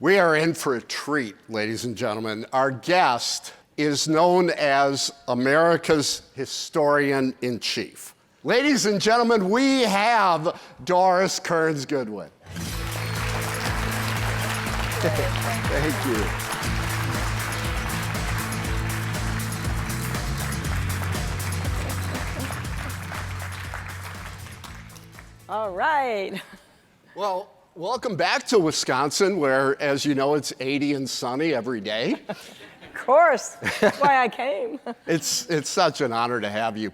We are in for a treat, ladies and gentlemen. Our guest is known as America's historian-in-chief. Ladies and gentlemen, we have Doris Kearns Goodwin. Thank you. All right. Well, welcome back to Wisconsin, where, as you know, it's 80 and sunny every day. Of course. That's why I came. It's such an honor to have you.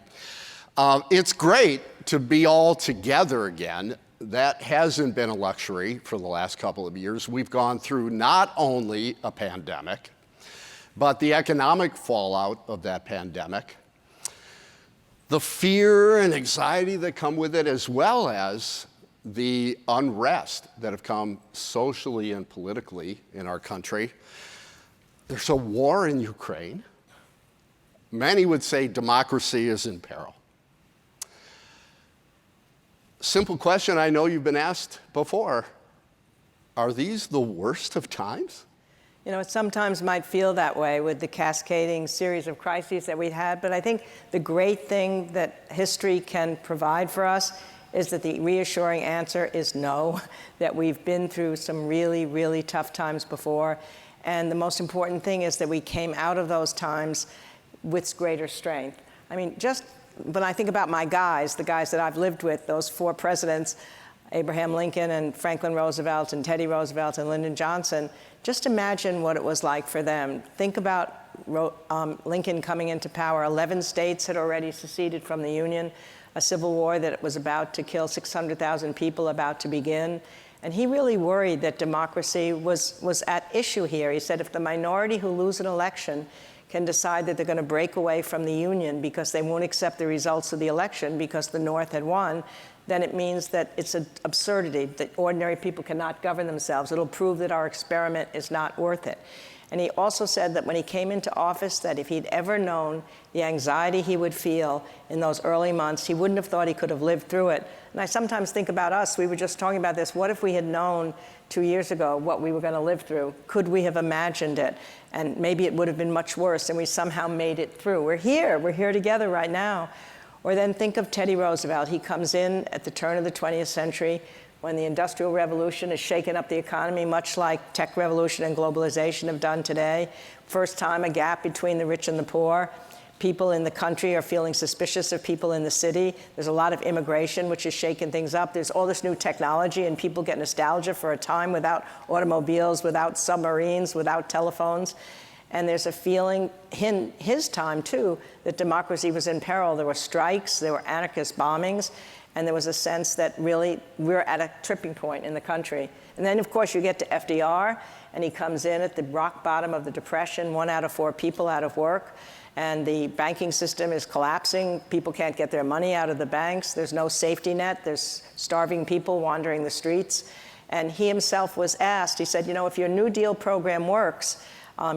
It's great to be all together again. That hasn't been a luxury for the last couple of years. We've gone through not only a pandemic, but the economic fallout of that pandemic, the fear and anxiety that come with it, as well as the unrest that have come socially and politically in our country. There's a war in Ukraine. Many would say democracy is in peril. Simple question I know you've been asked before. Are these the worst of times? You know, it sometimes might feel that way with the cascading series of crises that we've had, but I think the great thing that history can provide for us is that the reassuring answer is no, that we've been through some really, really tough times before. And the most important thing is that we came out of those times with greater strength. I mean, just when I think about my guys, the guys that I've lived with, those four presidents, Abraham Lincoln and Franklin Roosevelt and Teddy Roosevelt and Lyndon Johnson, just imagine what it was like for them. Think about Lincoln coming into power. 11 states had already seceded from the Union, a civil war that was about to kill 600,000 people about to begin. And he really worried that democracy was at issue here. He said if the minority who lose an election can decide that they're going to break away from the Union because they won't accept the results of the election because the North had won, then it means that it's an absurdity, that ordinary people cannot govern themselves. It'll prove that our experiment is not worth it. And he also said that when he came into office, that if he'd ever known the anxiety he would feel in those early months, he wouldn't have thought he could have lived through it. And I sometimes think about us. We were just talking about this. What if we had known 2 years ago what we were going to live through? Could we have imagined it? And maybe it would have been much worse, and we somehow made it through. We're here together right now. Or then think of Teddy Roosevelt. He comes in at the turn of the 20th century when the Industrial Revolution has shaken up the economy, much like tech revolution and globalization have done today. First time a gap between the rich and the poor. People in the country are feeling suspicious of people in the city. There's a lot of immigration, which has shaken things up. There's all this new technology, and people get nostalgia for a time without automobiles, without submarines, without telephones. And there's a feeling in his time, too, that democracy was in peril. There were strikes, there were anarchist bombings, and there was a sense that really we're at a tripping point in the country. And then, of course, you get to FDR, and he comes in at the rock bottom of the Depression, 1 out of 4 people out of work, and the banking system is collapsing. People can't get their money out of the banks. There's no safety net. There's starving people wandering the streets. And he himself was asked, he said, you know, if your New Deal program works,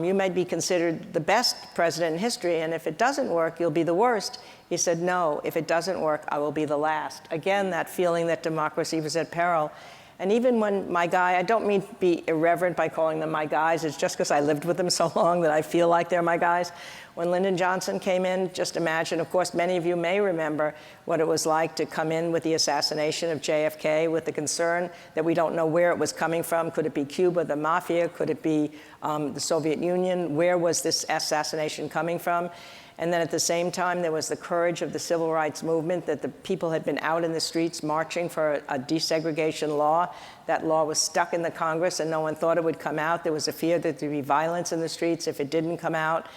you may be considered the best president in history, and if it doesn't work, you'll be the worst. He said, no, if it doesn't work, I will be the last. Again, that feeling that democracy was at peril. And even when my guy, I don't mean to be irreverent by calling them my guys, it's just because I lived with them so long that I feel like they're my guys. When Lyndon Johnson came in, just imagine, of course, many of you may remember what it was like to come in with the assassination of JFK, with the concern that we don't know where it was coming from. Could it be Cuba, the mafia? Could it be the Soviet Union? Where was this assassination coming from? And then at the same time, there was the courage of the civil rights movement, that the people had been out in the streets marching for a desegregation law. That law was stuck in the Congress, and no one thought it would come out. There was a fear that there'd be violence in the streets if it didn't come out.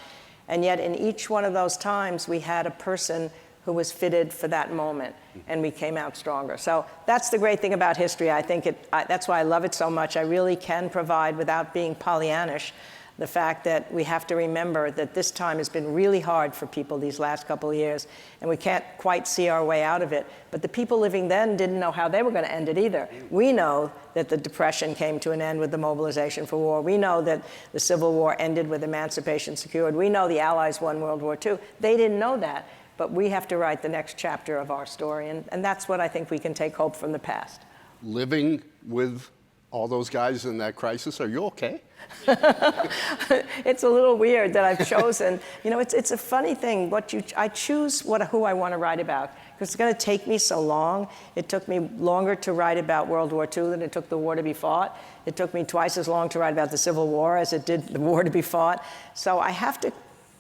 And yet in each one of those times, we had a person who was fitted for that moment, and we came out stronger. So that's the great thing about history. I think that's why I love it so much. I really can provide, without being Pollyannish, the fact that we have to remember that this time has been really hard for people these last couple of years, and we can't quite see our way out of it. But the people living then didn't know how they were going to end it either. We know that the Depression came to an end with the mobilization for war. We know that the Civil War ended with emancipation secured. We know the Allies won World War II. They didn't know that, but we have to write the next chapter of our story, and that's what I think we can take hope from the past. Living with all those guys in that crisis. Are you okay? It's a little weird that I've chosen. You know, it's a funny thing. I choose who I want to write about, because it's going to take me so long. It took me longer to write about World War II than it took the war to be fought. It took me twice as long to write about the Civil War as it did the war to be fought. So I have to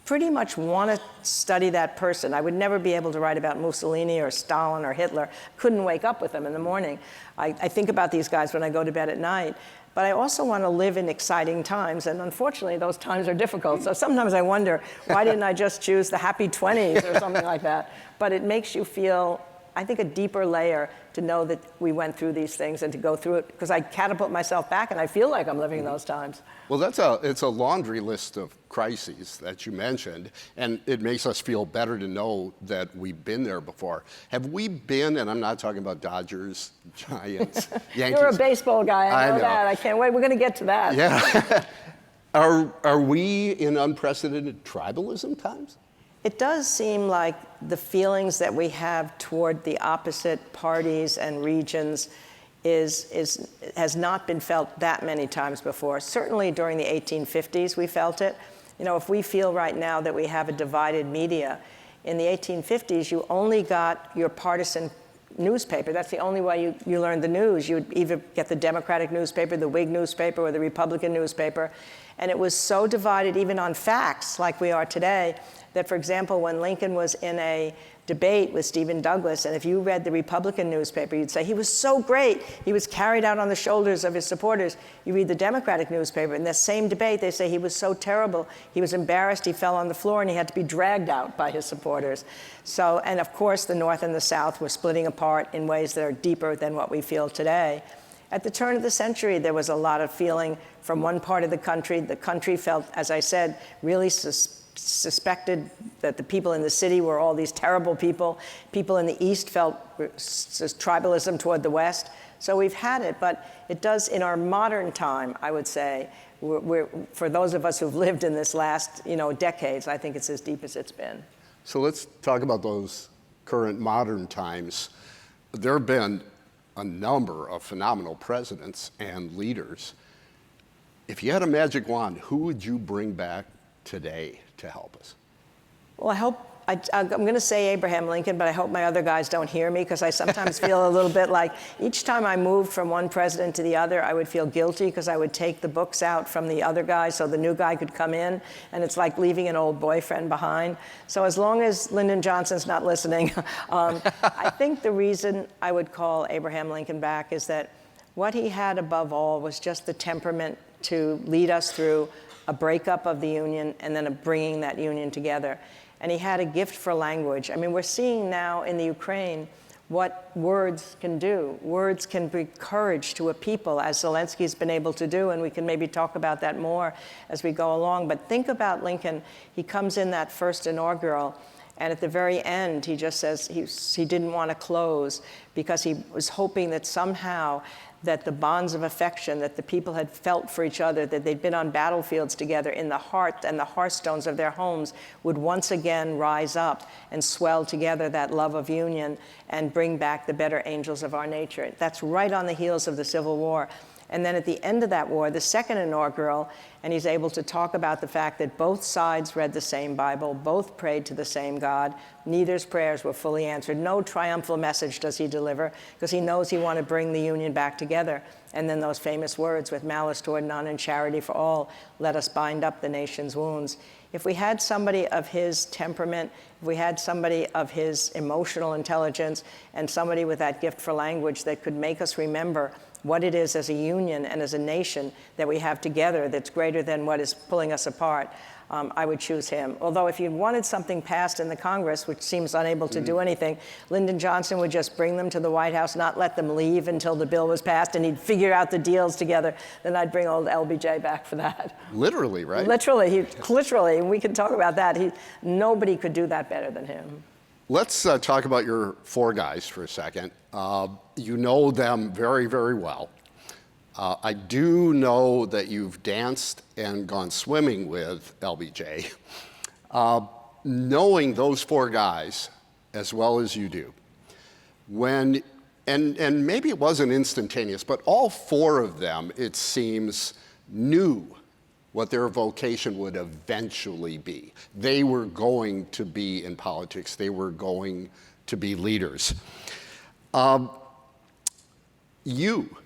pretty much want to study that person. I would never be able to write about Mussolini or Stalin or Hitler. Couldn't wake up with them in the morning. I think about these guys when I go to bed at night. But I also want to live in exciting times, and unfortunately, those times are difficult. So sometimes I wonder, why didn't I just choose the happy 20s or something like that? But it makes you feel, I think, a deeper layer to know that we went through these things and to go through it, because I catapult myself back and I feel like I'm living in those times. Well, it's a laundry list of crises that you mentioned, and it makes us feel better to know that we've been there before. Have we been, and I'm not talking about Dodgers, Giants, Yankees. You're a baseball guy, I know know that. I can't wait. We're going to get to that. Yeah. Are we in unprecedented tribalism times? It does seem like the feelings that we have toward the opposite parties and regions has not been felt that many times before. Certainly during the 1850s, we felt it. You know, if we feel right now that we have a divided media, in the 1850s, you only got your partisan newspaper. That's the only way you learned the news. You would either get the Democratic newspaper, the Whig newspaper, or the Republican newspaper. And it was so divided, even on facts, like we are today, that, for example, when Lincoln was in a debate with Stephen Douglas, and if you read the Republican newspaper, you'd say, he was so great, he was carried out on the shoulders of his supporters. You read the Democratic newspaper, in the same debate, they say he was so terrible, he was embarrassed, he fell on the floor, and he had to be dragged out by his supporters. So, and of course, the North and the South were splitting apart in ways that are deeper than what we feel today. At the turn of the century, there was a lot of feeling from one part of the country. The country felt, as I said, really suspected that the people in the city were all these terrible people. People in the East felt tribalism toward the West. So we've had it, but it does, in our modern time, I would say, for those of us who've lived in this last, decades, I think it's as deep as it's been. So let's talk about those current modern times. There have been a number of phenomenal presidents and leaders. If you had a magic wand, who would you bring back today to help us? Well, I'm going to say Abraham Lincoln, but I hope my other guys don't hear me, because I sometimes feel a little bit like each time I moved from one president to the other, I would feel guilty because I would take the books out from the other guy so the new guy could come in, and it's like leaving an old boyfriend behind. So as long as Lyndon Johnson's not listening, I think the reason I would call Abraham Lincoln back is that what he had above all was just the temperament to lead us through a breakup of the Union and then a bringing that Union together. And he had a gift for language. I mean, we're seeing now in the Ukraine what words can do. Words can bring courage to a people, as Zelensky's been able to do, and we can maybe talk about that more as we go along. But think about Lincoln. He comes in that first inaugural, and at the very end, he just says he didn't want to close because he was hoping that somehow that the bonds of affection that the people had felt for each other, that they'd been on battlefields together in the heart and the hearthstones of their homes, would once again rise up and swell together that love of union and bring back the better angels of our nature. That's right on the heels of the Civil War. And then at the end of that war, the second inaugural, and he's able to talk about the fact that both sides read the same Bible, both prayed to the same God, neither's prayers were fully answered. No triumphal message does he deliver, because he knows he wanted to bring the Union back together. And then those famous words, with malice toward none and charity for all, let us bind up the nation's wounds. If we had somebody of his temperament, if we had somebody of his emotional intelligence, and somebody with that gift for language that could make us remember what it is as a union and as a nation that we have together that's greater than what is pulling us apart, I would choose him. Although if you wanted something passed in the Congress, which seems unable to do anything, Lyndon Johnson would just bring them to the White House, not let them leave until the bill was passed, and he'd figure out the deals together. Then I'd bring old LBJ back for that. Literally, right? Literally, literally, and we can talk about that. Nobody could do that better than him. Let's talk about your four guys for a second. You know them very, very well. I do know that you've danced and gone swimming with LBJ. Knowing those four guys as well as you do, when And maybe it wasn't instantaneous, but all four of them, it seems, knew what their vocation would eventually be. They were going to be in politics. They were going to be leaders. You,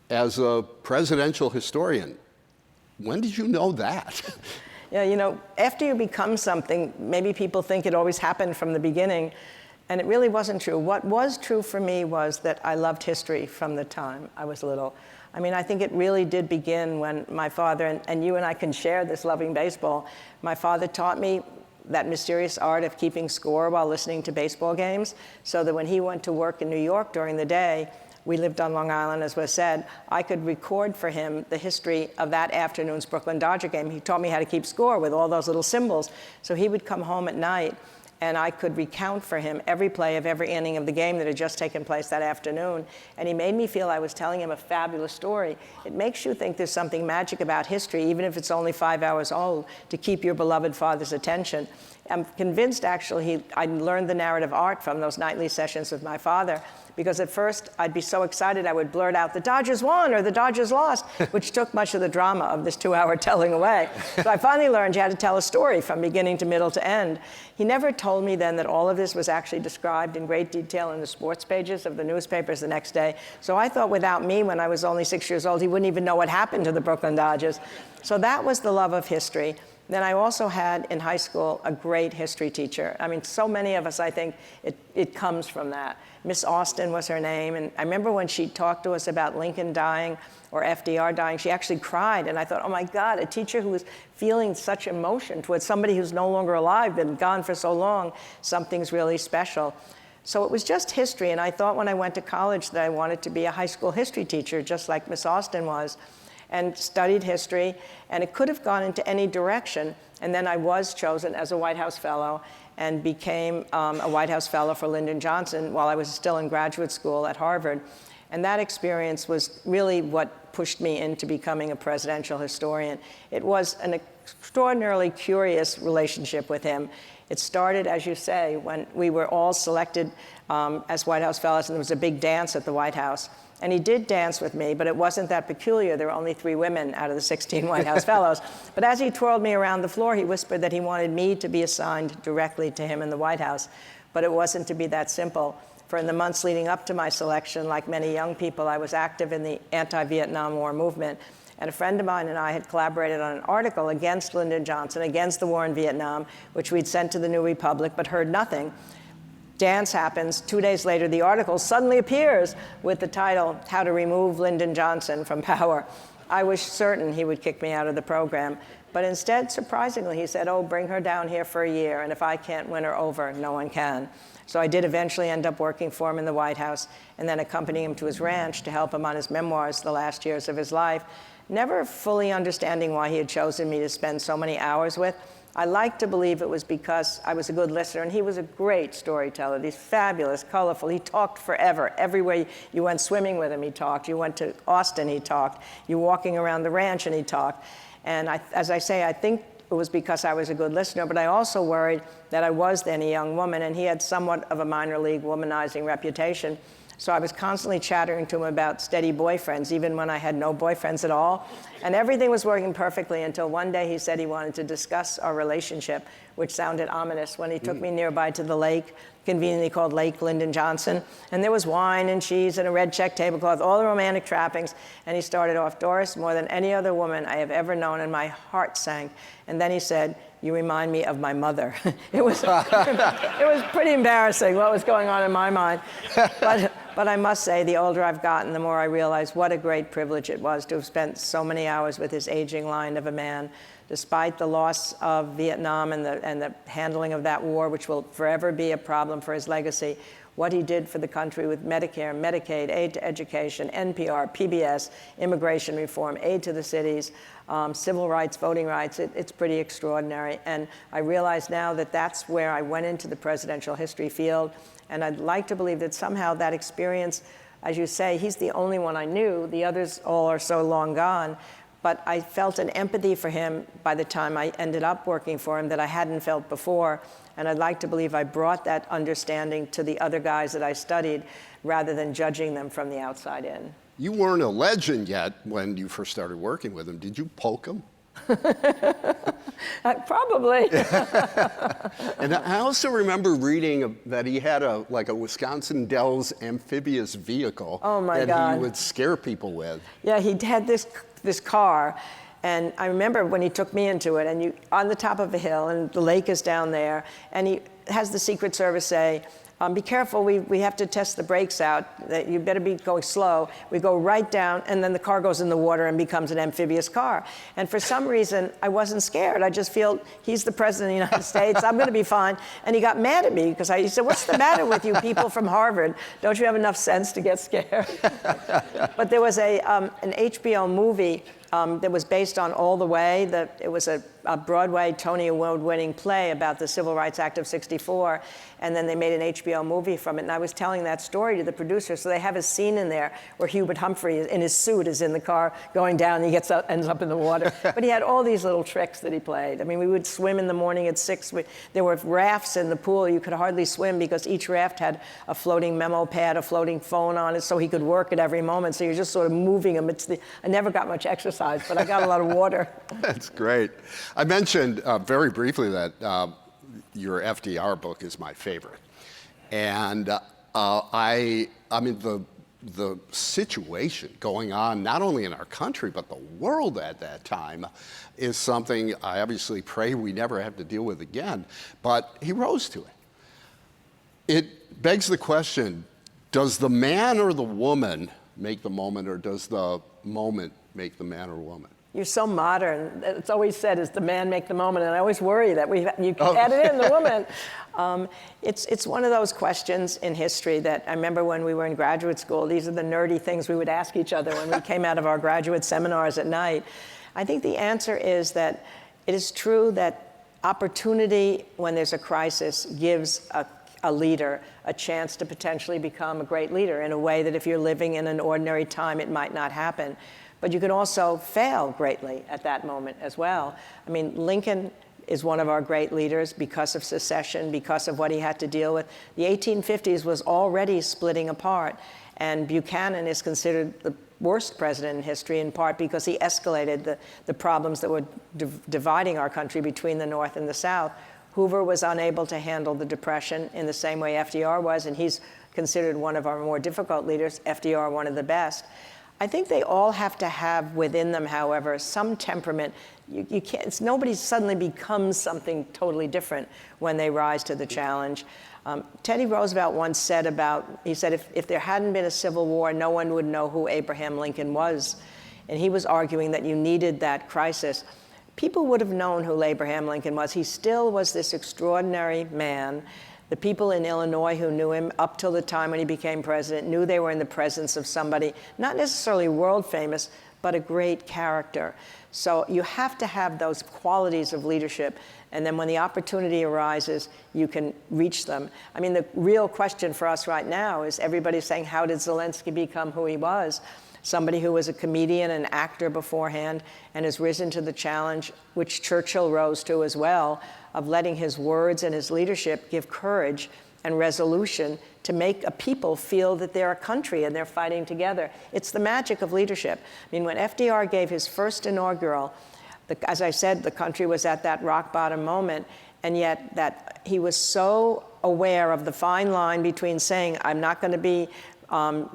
as a presidential historian, when did you know that? Yeah, you know, after you become something, maybe people think it always happened from the beginning, and it really wasn't true. What was true for me was that I loved history from the time I was little. I mean, I think it really did begin when my father, and you and I can share this loving baseball, my father taught me that mysterious art of keeping score while listening to baseball games, so that when he went to work in New York during the day, we lived on Long Island, as was said, I could record for him the history of that afternoon's Brooklyn Dodger game. He taught me how to keep score with all those little symbols. So he would come home at night, and I could recount for him every play of every inning of the game that had just taken place that afternoon. And he made me feel I was telling him a fabulous story. It makes you think there's something magic about history, even if it's only 5 hours old, to keep your beloved father's attention. I'm convinced, actually, I learned the narrative art from those nightly sessions with my father, because at first I'd be so excited I would blurt out, "The Dodgers won," or "The Dodgers lost," which took much of the drama of this 2-hour telling away. So I finally learned you had to tell a story from beginning to middle to end. He never told me then that all of this was actually described in great detail in the sports pages of the newspapers the next day. So I thought without me, when I was only 6 years old, he wouldn't even know what happened to the Brooklyn Dodgers. So that was the love of history. Then I also had, in high school, a great history teacher. I mean, so many of us, I think, it comes from that. Miss Austin was her name, and I remember when she talked to us about Lincoln dying or FDR dying, she actually cried, and I thought, oh my God, a teacher who was feeling such emotion towards somebody who's no longer alive, been gone for so long, something's really special. So it was just history, and I thought when I went to college that I wanted to be a high school history teacher, just like Miss Austin was, and studied history, and it could have gone into any direction. And then I was chosen as a White House Fellow and became a White House Fellow for Lyndon Johnson while I was still in graduate school at Harvard. And that experience was really what pushed me into becoming a presidential historian. It was an extraordinarily curious relationship with him. It started, as you say, when we were all selected as White House Fellows, and there was a big dance at the White House. And he did dance with me, but it wasn't that peculiar. There were only 3 women out of the 16 White House Fellows. But as he twirled me around the floor, he whispered that he wanted me to be assigned directly to him in the White House. But it wasn't to be that simple. For in the months leading up to my selection, like many young people, I was active in the anti-Vietnam War movement. And a friend of mine and I had collaborated on an article against Lyndon Johnson, against the war in Vietnam, which we'd sent to the New Republic, but heard nothing. Dance happens. 2 days later, the article suddenly appears with the title, "How to Remove Lyndon Johnson from Power." I was certain he would kick me out of the program. But instead, surprisingly, he said, "Oh, bring her down here for a year, and if I can't win her over, no one can." So I did eventually end up working for him in the White House and then accompanying him to his ranch to help him on his memoirs the last years of his life, never fully understanding why he had chosen me to spend so many hours with. I like to believe it was because I was a good listener, and he was a great storyteller. He's fabulous, colorful. He talked forever. Everywhere you went swimming with him, he talked. You went to Austin, he talked. You were walking around the ranch, and he talked. And as I say, I think it was because I was a good listener, but I also worried that I was then a young woman, and he had somewhat of a minor league womanizing reputation. So I was constantly chattering to him about steady boyfriends, even when I had no boyfriends at all. And everything was working perfectly until one day he said he wanted to discuss our relationship, which sounded ominous when he took me nearby to the lake, conveniently called Lake Lyndon Johnson. And there was wine and cheese and a red check tablecloth, all the romantic trappings. And he started off, "Doris, more than any other woman I have ever known," and my heart sank. And then he said, "You remind me of my mother." It was pretty embarrassing what was going on in my mind. But I must say, the older I've gotten, the more I realize what a great privilege it was to have spent so many hours with this aging lion of a man. Despite the loss of Vietnam and the handling of that war, which will forever be a problem for his legacy, what he did for the country with Medicare, Medicaid, aid to education, NPR, PBS, immigration reform, aid to the cities, civil rights, voting rights, it's pretty extraordinary. And I realize now that that's where I went into the presidential history field. And I'd like to believe that somehow that experience, as you say, he's the only one I knew. The others all are so long gone. but I felt an empathy for him by the time I ended up working for him that I hadn't felt before. And I'd like to believe I brought that understanding to the other guys that I studied rather than judging them from the outside in. You weren't a legend yet when you first started working with him. Did you poke him? Probably. And I also remember reading that he had a Wisconsin Dells amphibious vehicle that he would scare people with. Yeah, he had this car, and I remember when he took me into it, and on the top of a hill, and the lake is down there, and he has the Secret Service say, be careful, we have to test the brakes out, that you better be going slow. We go right down, and then the car goes in the water and becomes an amphibious car. And for some reason, I wasn't scared. I just feel he's the president of the United States, I'm gonna be fine. And he got mad at me because he said, what's the matter with you people from Harvard? Don't you have enough sense to get scared? But there was an HBO movie that was based on All the Way. It was a Broadway Tony Award-winning play about the Civil Rights Act of '64, and then they made an HBO movie from it. And I was telling that story to the producer, so they have a scene in there where Hubert Humphrey, in his suit, is in the car going down, and he ends up in the water. But he had all these little tricks that he played. I mean, we would swim in the morning at 6. There were rafts in the pool. You could hardly swim because each raft had a floating memo pad, a floating phone on it, so he could work at every moment. So you're just sort of moving him. I never got much exercise, but I got a lot of water. That's great. I mentioned very briefly that your FDR book is my favorite. And I mean, the situation going on, not only in our country, but the world at that time, is something I obviously pray we never have to deal with again. But he rose to it. It begs the question, does the man or the woman make the moment, or does the moment make the man or woman? You're so modern. It's always said, is the man make the moment? And I always worry that you can add it in, the woman. It's one of those questions in history that I remember when we were in graduate school, these are the nerdy things we would ask each other when we came out of our graduate seminars at night. I think the answer is that it is true that opportunity, when there's a crisis, gives a leader a chance to potentially become a great leader in a way that if you're living in an ordinary time, it might not happen. But you can also fail greatly at that moment as well. I mean, Lincoln is one of our great leaders because of secession, because of what he had to deal with. The 1850s was already splitting apart, and Buchanan is considered the worst president in history, in part because he escalated the problems that were dividing our country between the North and the South. Hoover was unable to handle the Depression in the same way FDR was, and he's considered one of our more difficult leaders, FDR one of the best. I think they all have to have within them, however, some temperament. You can't, nobody suddenly becomes something totally different when they rise to the challenge. Teddy Roosevelt once said he said, if there hadn't been a Civil War, no one would know who Abraham Lincoln was. And he was arguing that you needed that crisis. People would have known who Abraham Lincoln was. He still was this extraordinary man. The people in Illinois who knew him up till the time when he became president knew they were in the presence of somebody, not necessarily world famous, but a great character. So you have to have those qualities of leadership, and then when the opportunity arises, you can reach them. I mean, the real question for us right now is everybody's saying, how did Zelensky become who he was? Somebody who was a comedian and actor beforehand and has risen to the challenge, which Churchill rose to as well, of letting his words and his leadership give courage and resolution to make a people feel that they're a country and they're fighting together. It's the magic of leadership. I mean, when FDR gave his first inaugural, as I said, the country was at that rock bottom moment, and yet that he was so aware of the fine line between saying, I'm not going to be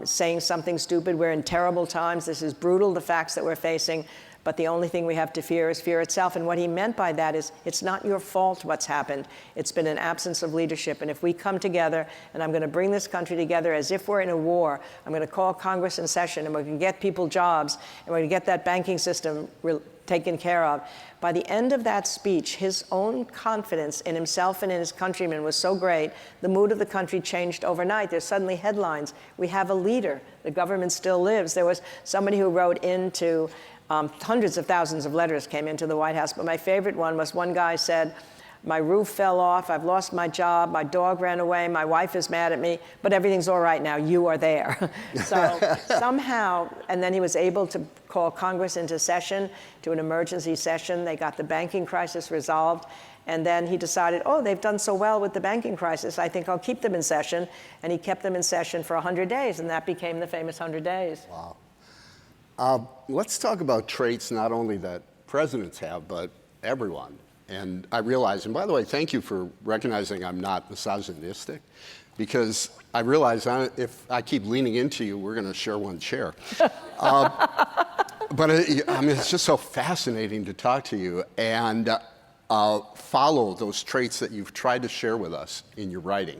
saying something stupid, we're in terrible times, this is brutal, the facts that we're facing, but the only thing we have to fear is fear itself. And what he meant by that is, it's not your fault what's happened. It's been an absence of leadership. And if we come together, and I'm going to bring this country together as if we're in a war, I'm going to call Congress in session, and we're going to get people jobs, and we're going to get that banking system taken care of. By the end of that speech, his own confidence in himself and in his countrymen was so great, the mood of the country changed overnight. There's suddenly headlines. We have a leader. The government still lives. There was somebody who wrote into hundreds of thousands of letters came into the White House, but my favorite one was one guy said, my roof fell off, I've lost my job, my dog ran away, my wife is mad at me, but everything's all right now, you are there. So somehow, and then he was able to call Congress into session, to an emergency session. They got the banking crisis resolved. And then he decided, oh, they've done so well with the banking crisis, I think I'll keep them in session. And he kept them in session for 100 days, and that became the famous 100 days. Wow. Let's talk about traits not only that presidents have, but everyone. And I realize, and by the way, thank you for recognizing I'm not misogynistic, because I realize if I keep leaning into you, we're going to share one chair. But I mean, it's just so fascinating to talk to you and follow those traits that you've tried to share with us in your writing,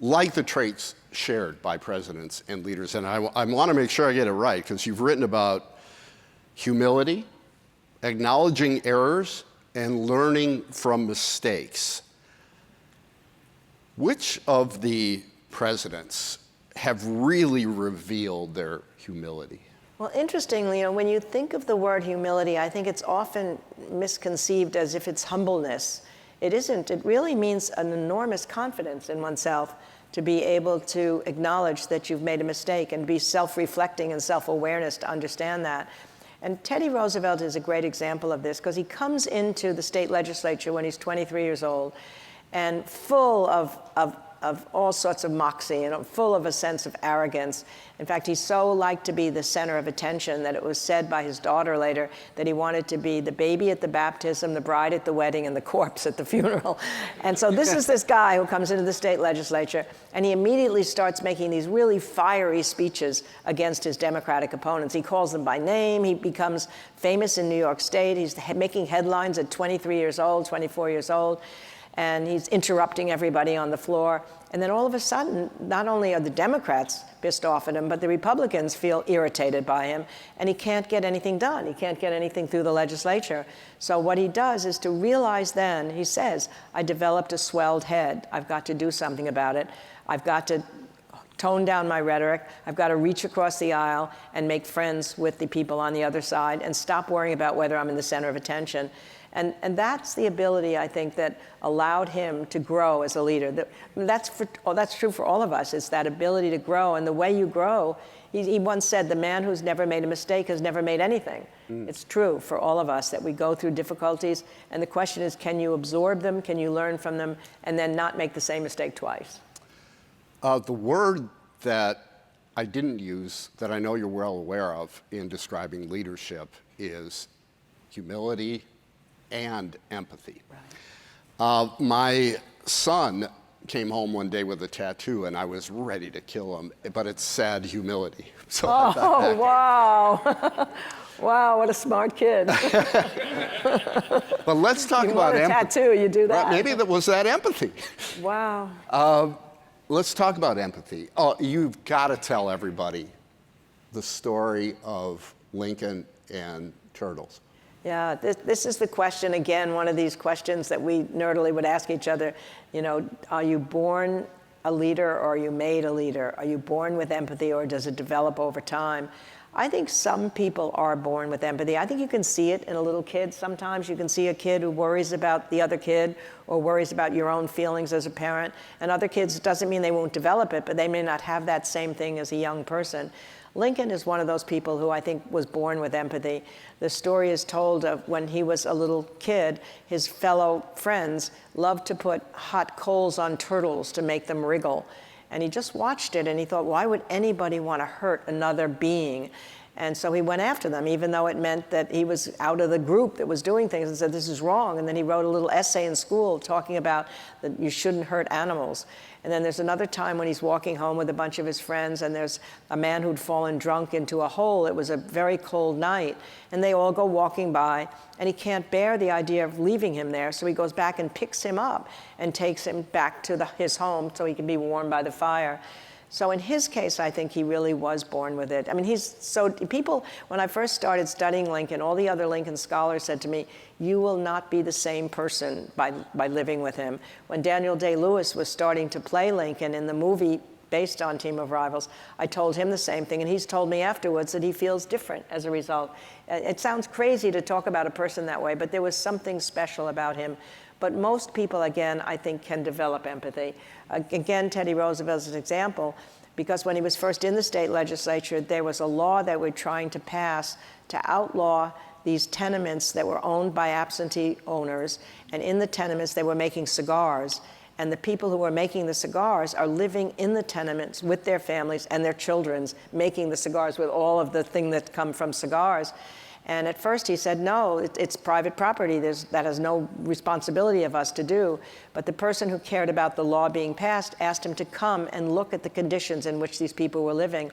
like the traits shared by presidents and leaders. And I want to make sure I get it right, because you've written about humility, acknowledging errors, and learning from mistakes. Which of the presidents have really revealed their humility? Well, interestingly, when you think of the word humility, I think it's often misconceived as if it's humbleness. It isn't. It really means an enormous confidence in oneself to be able to acknowledge that you've made a mistake and be self-reflecting and self-awareness to understand that. And Teddy Roosevelt is a great example of this, because he comes into the state legislature when he's 23 years old and full of all sorts of moxie and full of a sense of arrogance. In fact, he so liked to be the center of attention that it was said by his daughter later that he wanted to be the baby at the baptism, the bride at the wedding, and the corpse at the funeral. And so this is this guy who comes into the state legislature, and he immediately starts making these really fiery speeches against his Democratic opponents. He calls them by name. He becomes famous in New York State. He's making headlines at 23 years old, 24 years old. And he's interrupting everybody on the floor. And then all of a sudden, not only are the Democrats pissed off at him, but the Republicans feel irritated by him, and he can't get anything done. He can't get anything through the legislature. So what he does is to realize then, he says, I developed a swelled head. I've got to do something about it. I've got to tone down my rhetoric. I've got to reach across the aisle and make friends with the people on the other side and stop worrying about whether I'm in the center of attention. And that's the ability, I think, that allowed him to grow as a leader. That's true for all of us. It's that ability to grow. And the way you grow, he once said, the man who's never made a mistake has never made anything. It's true for all of us that we go through difficulties. And the question is, can you absorb them? Can you learn from them? And then not make the same mistake twice? The word that I didn't use, that I know you're well aware of in describing leadership, is humility and empathy. Right. My son came home one day with a tattoo, and I was ready to kill him, but it said humility. So oh, wow. Wow, what a smart kid. But let's talk about empathy. Tattoo, you do that. Right, maybe that was that empathy. Wow. Let's talk about empathy. Oh, you've got to tell everybody the story of Lincoln and turtles. Yeah, this is the question, again, one of these questions that we nerdily would ask each other. Are you born a leader or are you made a leader? Are you born with empathy or does it develop over time? I think some people are born with empathy. I think you can see it in a little kid sometimes. You can see a kid who worries about the other kid or worries about your own feelings as a parent. And other kids, it doesn't mean they won't develop it, but they may not have that same thing as a young person. Lincoln is one of those people who I think was born with empathy. The story is told of when he was a little kid, his fellow friends loved to put hot coals on turtles to make them wriggle. And he just watched it and he thought, why would anybody want to hurt another being? And so he went after them, even though it meant that he was out of the group that was doing things, and said, this is wrong. And then he wrote a little essay in school talking about that you shouldn't hurt animals. And then there's another time when he's walking home with a bunch of his friends, and there's a man who'd fallen drunk into a hole. It was a very cold night, and they all go walking by, and he can't bear the idea of leaving him there, so he goes back and picks him up and takes him back to his home so he can be warmed by the fire. So in his case, I think he really was born with it. I mean, when I first started studying Lincoln, all the other Lincoln scholars said to me, you will not be the same person by living with him. When Daniel Day-Lewis was starting to play Lincoln in the movie based on Team of Rivals. I told him the same thing, and he's told me afterwards that he feels different as a result. It sounds crazy to talk about a person that way, but there was something special about him. But most people, again, I think, can develop empathy. Again, Teddy Roosevelt is an example, because when he was first in the state legislature, there was a law that we're trying to pass to outlaw these tenements that were owned by absentee owners, and in the tenements they were making cigars. And the people who were making the cigars are living in the tenements with their families and their children's, making the cigars with all of the thing that come from cigars. And at first he said, no, it's private property. That has no responsibility of us to do. But the person who cared about the law being passed asked him to come and look at the conditions in which these people were living.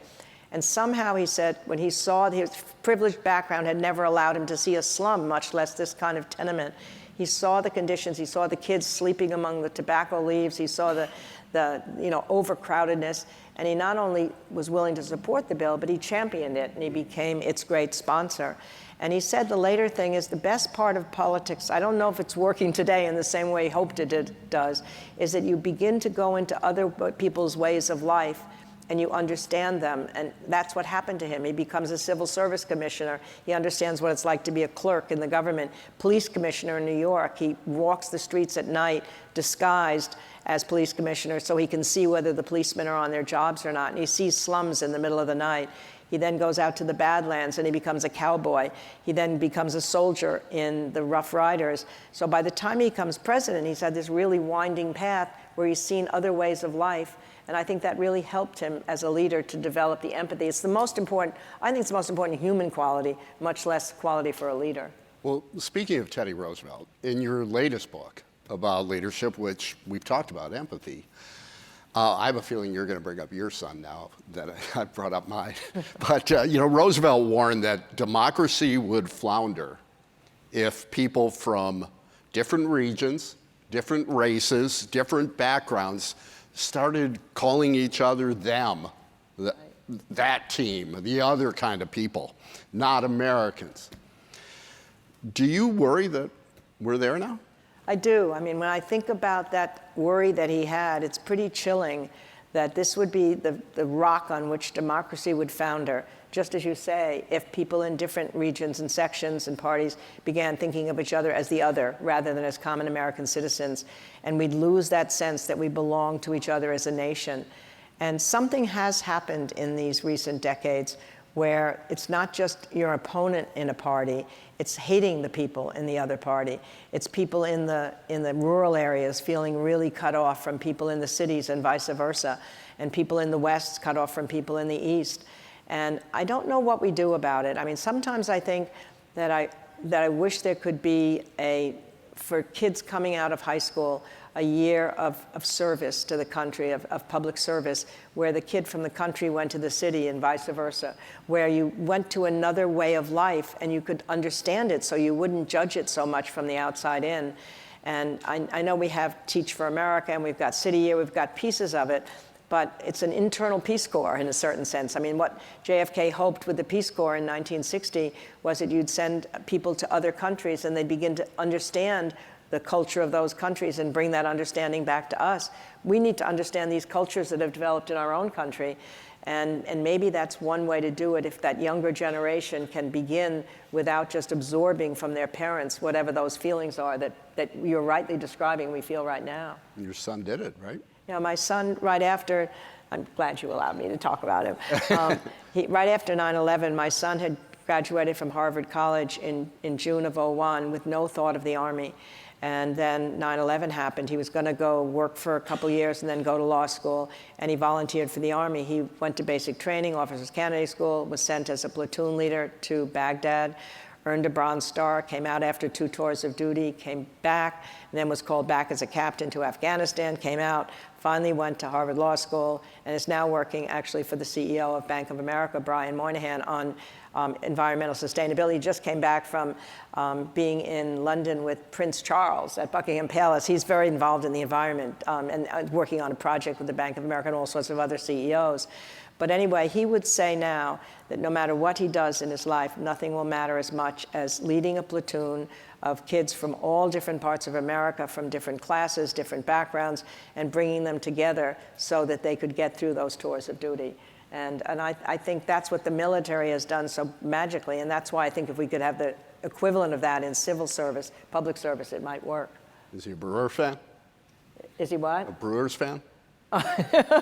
And somehow, he said, when he saw his privileged background had never allowed him to see a slum, much less this kind of tenement. He saw the conditions. He saw the kids sleeping among the tobacco leaves. He saw the overcrowdedness. And he not only was willing to support the bill, but he championed it, and he became its great sponsor. And he said the later thing is the best part of politics, I don't know if it's working today in the same way he hoped it does, is that you begin to go into other people's ways of life and you understand them. And that's what happened to him. He becomes a civil service commissioner. He understands what it's like to be a clerk in the government. Police commissioner in New York. He walks the streets at night disguised as police commissioner so he can see whether the policemen are on their jobs or not. And he sees slums in the middle of the night. He then goes out to the Badlands and he becomes a cowboy. He then becomes a soldier in the Rough Riders. So by the time he becomes president, he's had this really winding path where he's seen other ways of life. And I think that really helped him as a leader to develop the empathy. It's the most important, I think it's the most important human quality, much less quality for a leader. Well, speaking of Teddy Roosevelt, in your latest book about leadership, which we've talked about, empathy, I have a feeling you're going to bring up your son now that I brought up mine. But, Roosevelt warned that democracy would flounder if people from different regions, different races, different backgrounds started calling each other them, that team, the other kind of people, not Americans. Do you worry that we're there now? I do. I mean, when I think about that worry that he had, it's pretty chilling that this would be the rock on which democracy would founder. Just as you say, if people in different regions and sections and parties began thinking of each other as the other rather than as common American citizens, and we'd lose that sense that we belong to each other as a nation. And something has happened in these recent decades where it's not just your opponent in a party, it's hating the people in the other party. It's people in the rural areas feeling really cut off from people in the cities and vice versa, and people in the West cut off from people in the East. And I don't know what we do about it. I mean, sometimes I think that I wish there could be for kids coming out of high school, a year of service to the country, of public service, where the kid from the country went to the city and vice versa, where you went to another way of life and you could understand it so you wouldn't judge it so much from the outside in. And I know we have Teach for America and we've got City Year, we've got pieces of it, but it's an internal Peace Corps in a certain sense. I mean, what JFK hoped with the Peace Corps in 1960 was that you'd send people to other countries and they'd begin to understand the culture of those countries and bring that understanding back to us. We need to understand these cultures that have developed in our own country. And maybe that's one way to do it, if that younger generation can begin without just absorbing from their parents whatever those feelings are that you're rightly describing we feel right now. Your son did it, right? My son, right after, I'm glad you allowed me to talk about him. Right after 9/11, my son had graduated from Harvard College in June of '01 with no thought of the Army. And then 9/11 happened. He was going to go work for a couple years and then go to law school, and he volunteered for the Army. He went to basic training, Officers Candidate School, was sent as a platoon leader to Baghdad, earned a Bronze Star, came out after 2 tours of duty, came back, and then was called back as a captain to Afghanistan, came out, finally went to Harvard Law School, and is now working actually for the CEO of Bank of America, Brian Moynihan, on environmental sustainability. He just came back from being in London with Prince Charles at Buckingham Palace. He's very involved in the environment and working on a project with the Bank of America and all sorts of other CEOs. But anyway, he would say now that no matter what he does in his life, nothing will matter as much as leading a platoon of kids from all different parts of America, from different classes, different backgrounds, and bringing them together so that they could get through those tours of duty. And I think that's what the military has done so magically, and that's why I think if we could have the equivalent of that in civil service, public service, it might work. Is he a Brewer fan? Is he what? A Brewers fan?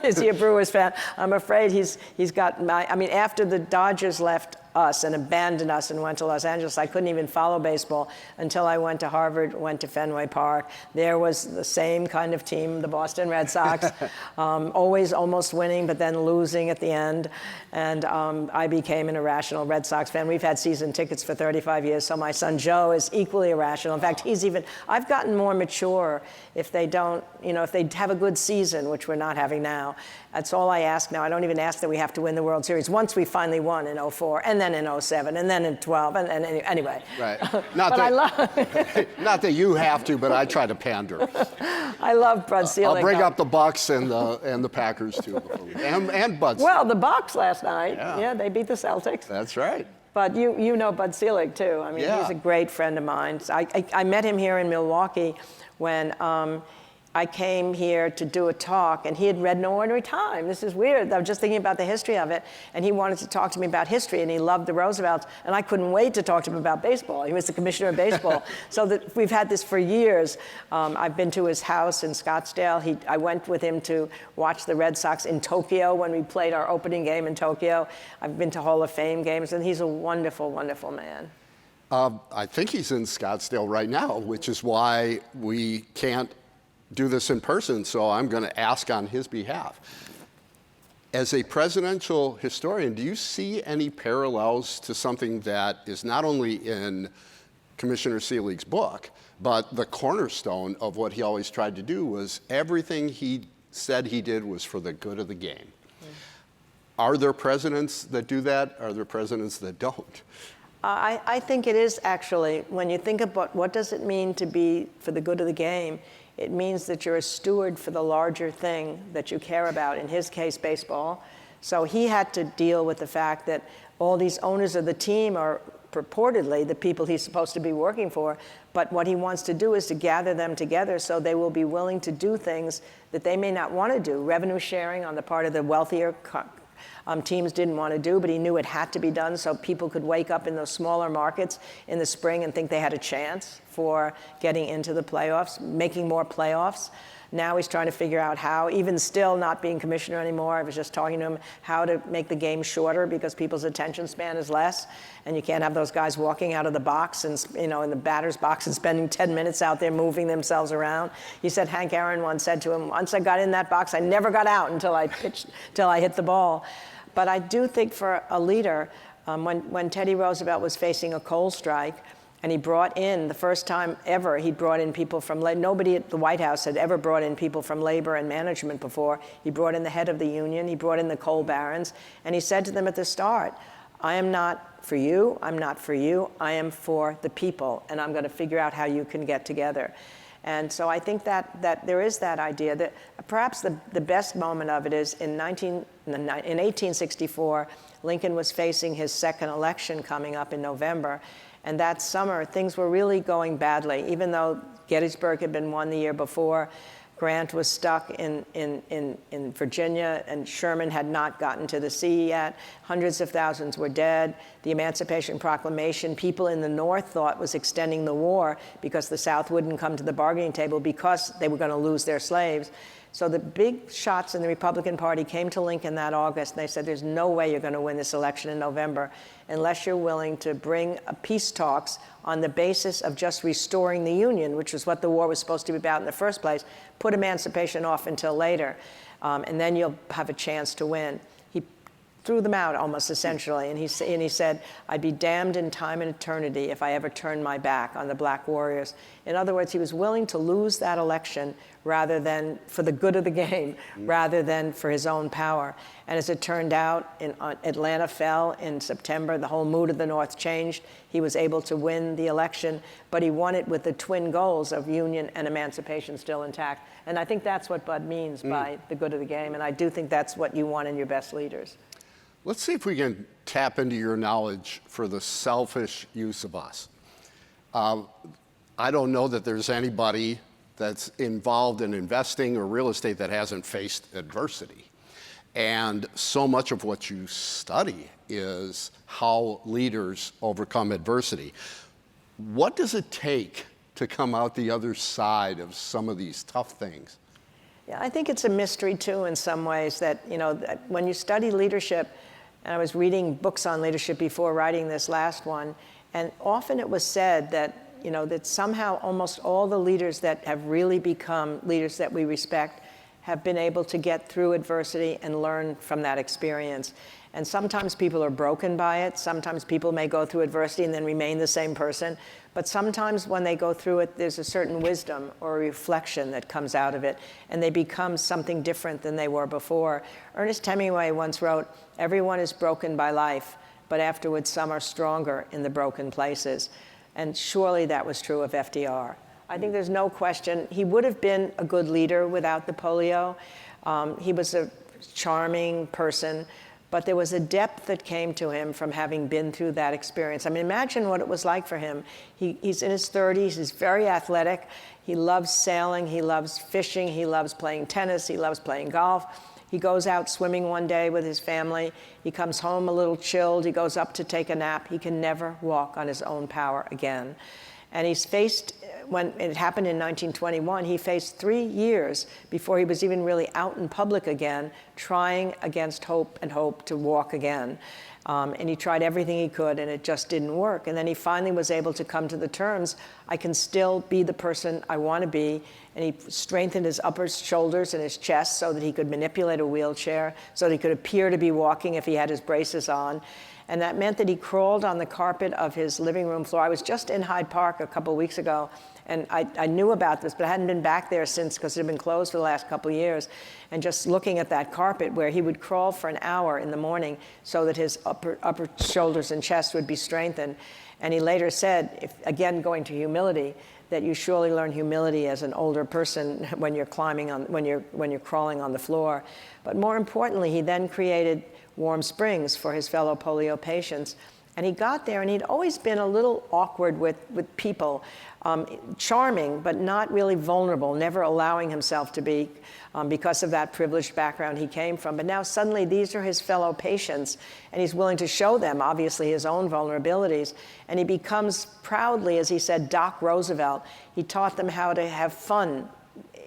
Is he a Brewers fan? I'm afraid he's got I mean, after the Dodgers left us and abandoned us and went to Los Angeles, I couldn't even follow baseball until I went to Harvard, went to Fenway Park. There was the same kind of team, the Boston Red Sox, always almost winning, but then losing at the end. And I became an irrational Red Sox fan. We've had season tickets for 35 years, so my son Joe is equally irrational. In fact, I've gotten more mature if they don't, if they have a good season, which we're not having now. That's all I ask now. I don't even ask that we have to win the World Series. Once we finally won in 04, and then in 07, and then in 12, and anyway. Right. Not that you have to, but I try to pander. I love Bud Selig. I'll bring up the Bucks and the Packers too, and Bud. Well, the Bucks last night. Yeah, they beat the Celtics. That's right. But you know Bud Selig too. I mean, he's a great friend of mine. I met him here in Milwaukee when I came here to do a talk, and he had read No Ordinary Time. This is weird. I was just thinking about the history of it, and he wanted to talk to me about history, and he loved the Roosevelts, and I couldn't wait to talk to him about baseball. He was the commissioner of baseball. So that we've had this for years. I've been to his house in Scottsdale. I went with him to watch the Red Sox in Tokyo when we played our opening game in Tokyo. I've been to Hall of Fame games, and he's a wonderful, wonderful man. I think he's in Scottsdale right now, which is why we can't do this in person, so I'm going to ask on his behalf. As a presidential historian, do you see any parallels to something that is not only in Commissioner Selig's book, but the cornerstone of what he always tried to do was everything he said he did was for the good of the game? Are there presidents that do that? Are there presidents that don't? I think it is actually. When you think about what does it mean to be for the good of the game, it means that you're a steward for the larger thing that you care about, in his case, baseball. So he had to deal with the fact that all these owners of the team are purportedly the people he's supposed to be working for, but what he wants to do is to gather them together so they will be willing to do things that they may not want to do. Revenue sharing on the part of the wealthier teams didn't want to do, but he knew it had to be done so people could wake up in those smaller markets in the spring and think they had a chance for getting into the playoffs, making more playoffs. Now he's trying to figure out how, even still not being commissioner anymore, I was just talking to him, how to make the game shorter because people's attention span is less, and you can't have those guys walking out of the box and, in the batter's box and spending 10 minutes out there moving themselves around. He said Hank Aaron once said to him, once I got in that box, I never got out until I hit the ball. But I do think for a leader, when Teddy Roosevelt was facing a coal strike, and he brought in, the first time ever, he brought in people from, nobody at the White House had ever brought in people from labor and management before. He brought in the head of the union, he brought in the coal barons, and he said to them at the start, I am not for you, I'm not for you, I am for the people, and I'm going to figure out how you can get together. And so I think that there is that idea that perhaps the best moment of it is in 1864, Lincoln was facing his second election coming up in November. And that summer, things were really going badly. Even though Gettysburg had been won the year before, Grant was stuck in Virginia, and Sherman had not gotten to the sea yet. Hundreds of thousands were dead. The Emancipation Proclamation, people in the North thought was extending the war because the South wouldn't come to the bargaining table because they were going to lose their slaves. So the big shots in the Republican Party came to Lincoln that August, and they said, there's no way you're going to win this election in November unless you're willing to bring peace talks on the basis of just restoring the Union, which is what the war was supposed to be about in the first place. Put emancipation off until later, and then you'll have a chance to win. He threw them out almost essentially. And he said, I'd be damned in time and eternity if I ever turned my back on the black warriors. In other words, he was willing to lose that election rather than for the good of the game, rather than for his own power. And as it turned out, Atlanta fell in September. The whole mood of the North changed. He was able to win the election, but he won it with the twin goals of union and emancipation still intact. And I think that's what Bud means by the good of the game. And I do think that's what you want in your best leaders. Let's see if we can tap into your knowledge for the selfish use of us. I don't know that there's anybody that's involved in investing or real estate that hasn't faced adversity. And so much of what you study is how leaders overcome adversity. What does it take to come out the other side of some of these tough things? Yeah, I think it's a mystery too in some ways that, that when you study leadership, and I was reading books on leadership before writing this last one, and often it was said that, that somehow almost all the leaders that have really become leaders that we respect have been able to get through adversity and learn from that experience. And sometimes people are broken by it. Sometimes people may go through adversity and then remain the same person. But sometimes when they go through it, there's a certain wisdom or a reflection that comes out of it, and they become something different than they were before. Ernest Hemingway once wrote, "Everyone is broken by life, but afterwards some are stronger in the broken places." And surely that was true of FDR. I think there's no question. He would have been a good leader without the polio. He was a charming person, but there was a depth that came to him from having been through that experience. I mean, imagine what it was like for him. He's in his 30s, he's very athletic, he loves sailing, he loves fishing, he loves playing tennis, he loves playing golf. He goes out swimming one day with his family. He comes home a little chilled. He goes up to take a nap. He can never walk on his own power again. And he's faced, when it happened in 1921, he faced 3 years before he was even really out in public again, trying against hope and hope to walk again. And he tried everything he could, and it just didn't work. And then he finally was able to come to the terms, I can still be the person I want to be. And he strengthened his upper shoulders and his chest so that he could manipulate a wheelchair, so that he could appear to be walking if he had his braces on. And that meant that he crawled on the carpet of his living room floor. I was just in Hyde Park a couple of weeks ago, and I knew about this, but I hadn't been back there since because it had been closed for the last couple of years. And just looking at that carpet where he would crawl for an hour in the morning so that his upper shoulders and chest would be strengthened. And he later said, again going to humility, that you surely learn humility as an older person when you're climbing on, when you're crawling on the floor. But more importantly, he then created Warm Springs for his fellow polio patients. And he got there, and he'd always been a little awkward with people, charming, but not really vulnerable, never allowing himself to be because of that privileged background he came from. But now suddenly these are his fellow patients, and he's willing to show them, obviously, his own vulnerabilities. And he becomes proudly, as he said, Doc Roosevelt. He taught them how to have fun,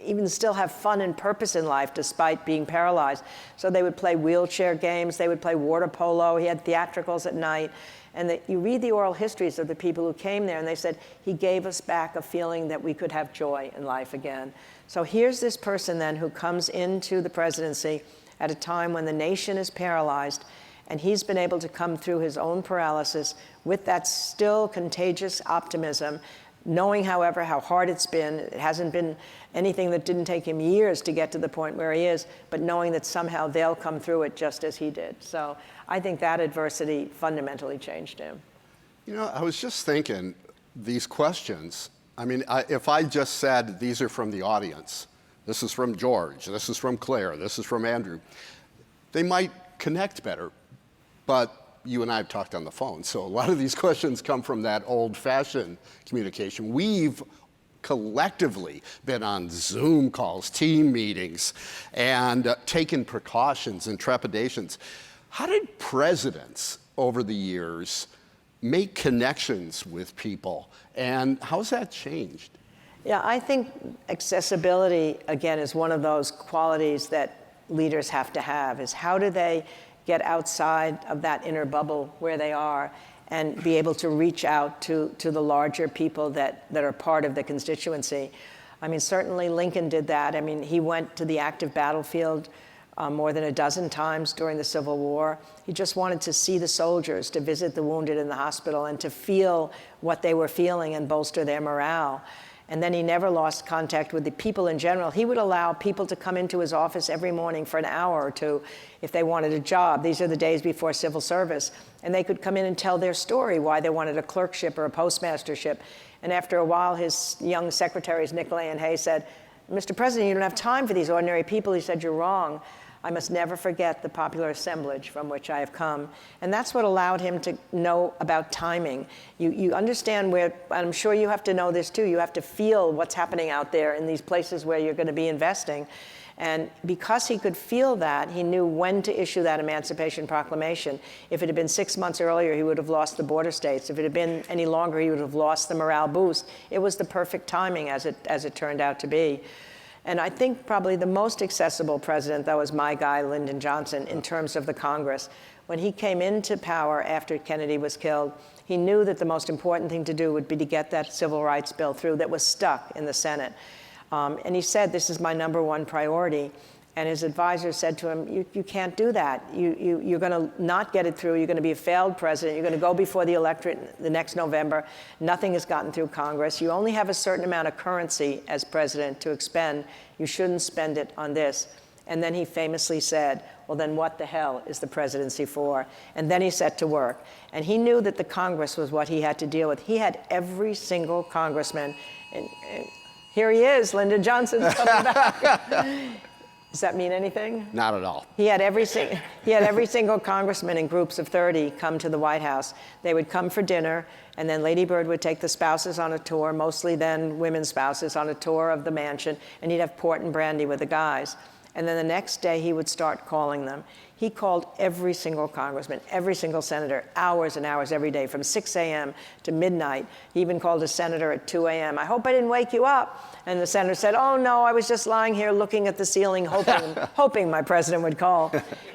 even still have fun and purpose in life despite being paralyzed. So they would play wheelchair games, they would play water polo, he had theatricals at night. And you read the oral histories of the people who came there, and they said, he gave us back a feeling that we could have joy in life again. So here's this person then who comes into the presidency at a time when the nation is paralyzed, and he's been able to come through his own paralysis with that still contagious optimism, knowing, however, how hard it's been. It hasn't been anything that didn't take him years to get to the point where he is, but knowing that somehow they'll come through it just as he did. So I think that adversity fundamentally changed him. I was just thinking, these questions, if I just said, these are from the audience, this is from George, this is from Claire, this is from Andrew, they might connect better, but you and I have talked on the phone, so a lot of these questions come from that old-fashioned communication. We've collectively been on Zoom calls, team meetings, and taken precautions and trepidations. How did presidents over the years make connections with people, and how's that changed? Yeah, I think accessibility, again, is one of those qualities that leaders have to have, is how do they get outside of that inner bubble where they are and be able to reach out to the larger people that are part of the constituency. Certainly Lincoln did that. He went to the active battlefield more than a dozen times during the Civil War. He just wanted to see the soldiers, to visit the wounded in the hospital, and to feel what they were feeling and bolster their morale. And then he never lost contact with the people in general. He would allow people to come into his office every morning for an hour or two if they wanted a job. These are the days before civil service. And they could come in and tell their story, why they wanted a clerkship or a postmastership. And after a while, his young secretaries, Nicolay and Hay, said, "Mr. President, you don't have time for these ordinary people." He said, "You're wrong. I must never forget the popular assemblage from which I have come." And that's what allowed him to know about timing. You understand where, I'm sure you have to know this too, you have to feel what's happening out there in these places where you're going to be investing. And because he could feel that, he knew when to issue that Emancipation Proclamation. If it had been 6 months earlier, he would have lost the border states. If it had been any longer, he would have lost the morale boost. It was the perfect timing, as it turned out to be. And I think probably the most accessible president, that was my guy, Lyndon Johnson, in terms of the Congress. When he came into power after Kennedy was killed, he knew that the most important thing to do would be to get that civil rights bill through that was stuck in the Senate. And he said, "This is my #1 priority." And his advisors said to him, you can't do that. You're going to not get it through. You're going to be a failed president. You're going to go before the electorate the next November. Nothing has gotten through Congress. You only have a certain amount of currency as president to expend. You shouldn't spend it on this. And then he famously said, "Well, then what the hell is the presidency for?" And then he set to work. And he knew that the Congress was what he had to deal with. He had every single congressman. And here he is, Lyndon Johnson's coming back. Does that mean anything? Not at all. He had every single congressman in groups of 30 come to the White House. They would come for dinner, and then Lady Bird would take the spouses on a tour, mostly then women's spouses, on a tour of the mansion, and he'd have port and brandy with the guys. And then the next day, he would start calling them. He called every single congressman, every single senator, hours and hours every day, from 6 a.m. to midnight. He even called a senator at 2 a.m. "I hope I didn't wake you up." And the senator said, "Oh, no, I was just lying here looking at the ceiling, hoping my president would call."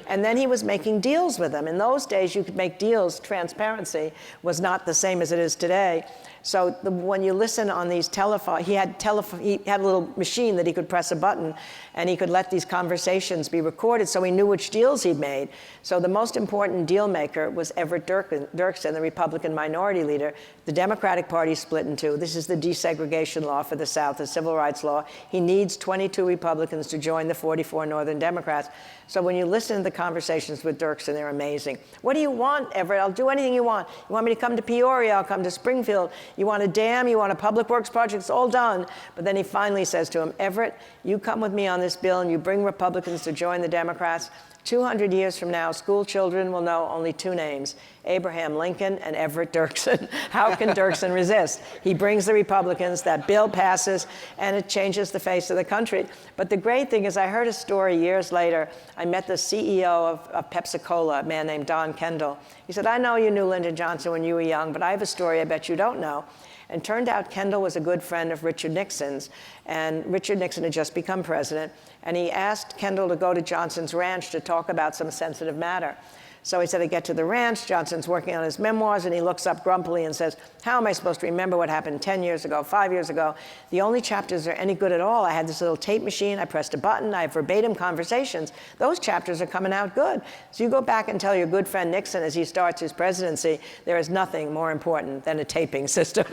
And then he was making deals with them. In those days, you could make deals. Transparency was not the same as it is today. So when you listen on these telephones, he had a little machine that he could press a button, and he could let these conversations be recorded, so he knew which deals he'd made. So the most important deal maker was Everett Dirksen, the Republican minority leader. The Democratic Party split in two. This is the desegregation law for the South, the civil rights law. He needs 22 Republicans to join the 44 Northern Democrats. So when you listen to the conversations with Dirksen, they're amazing. "What do you want, Everett? I'll do anything you want. You want me to come to Peoria? I'll come to Springfield. You want a dam? You want a public works project? It's all done." But then he finally says to him, "Everett, you come with me on this bill and you bring Republicans to join the Democrats. 200 years from now, school children will know only two names, Abraham Lincoln and Everett Dirksen." How can Dirksen resist? He brings the Republicans, that bill passes, and it changes the face of the country. But the great thing is, I heard a story years later. I met the CEO of Pepsi-Cola, a man named Don Kendall. He said, "I know you knew Lyndon Johnson when you were young, but I have a story I bet you don't know." And turned out Kendall was a good friend of Richard Nixon's, and Richard Nixon had just become president, and he asked Kendall to go to Johnson's ranch to talk about some sensitive matter. So he said, "I get to the ranch, Johnson's working on his memoirs, and he looks up grumpily and says, 'How am I supposed to remember what happened 10 years ago, 5 years ago? The only chapters are any good at all. I had this little tape machine, I pressed a button, I have verbatim conversations. Those chapters are coming out good.' So you go back and tell your good friend Nixon as he starts his presidency, there is nothing more important than a taping system."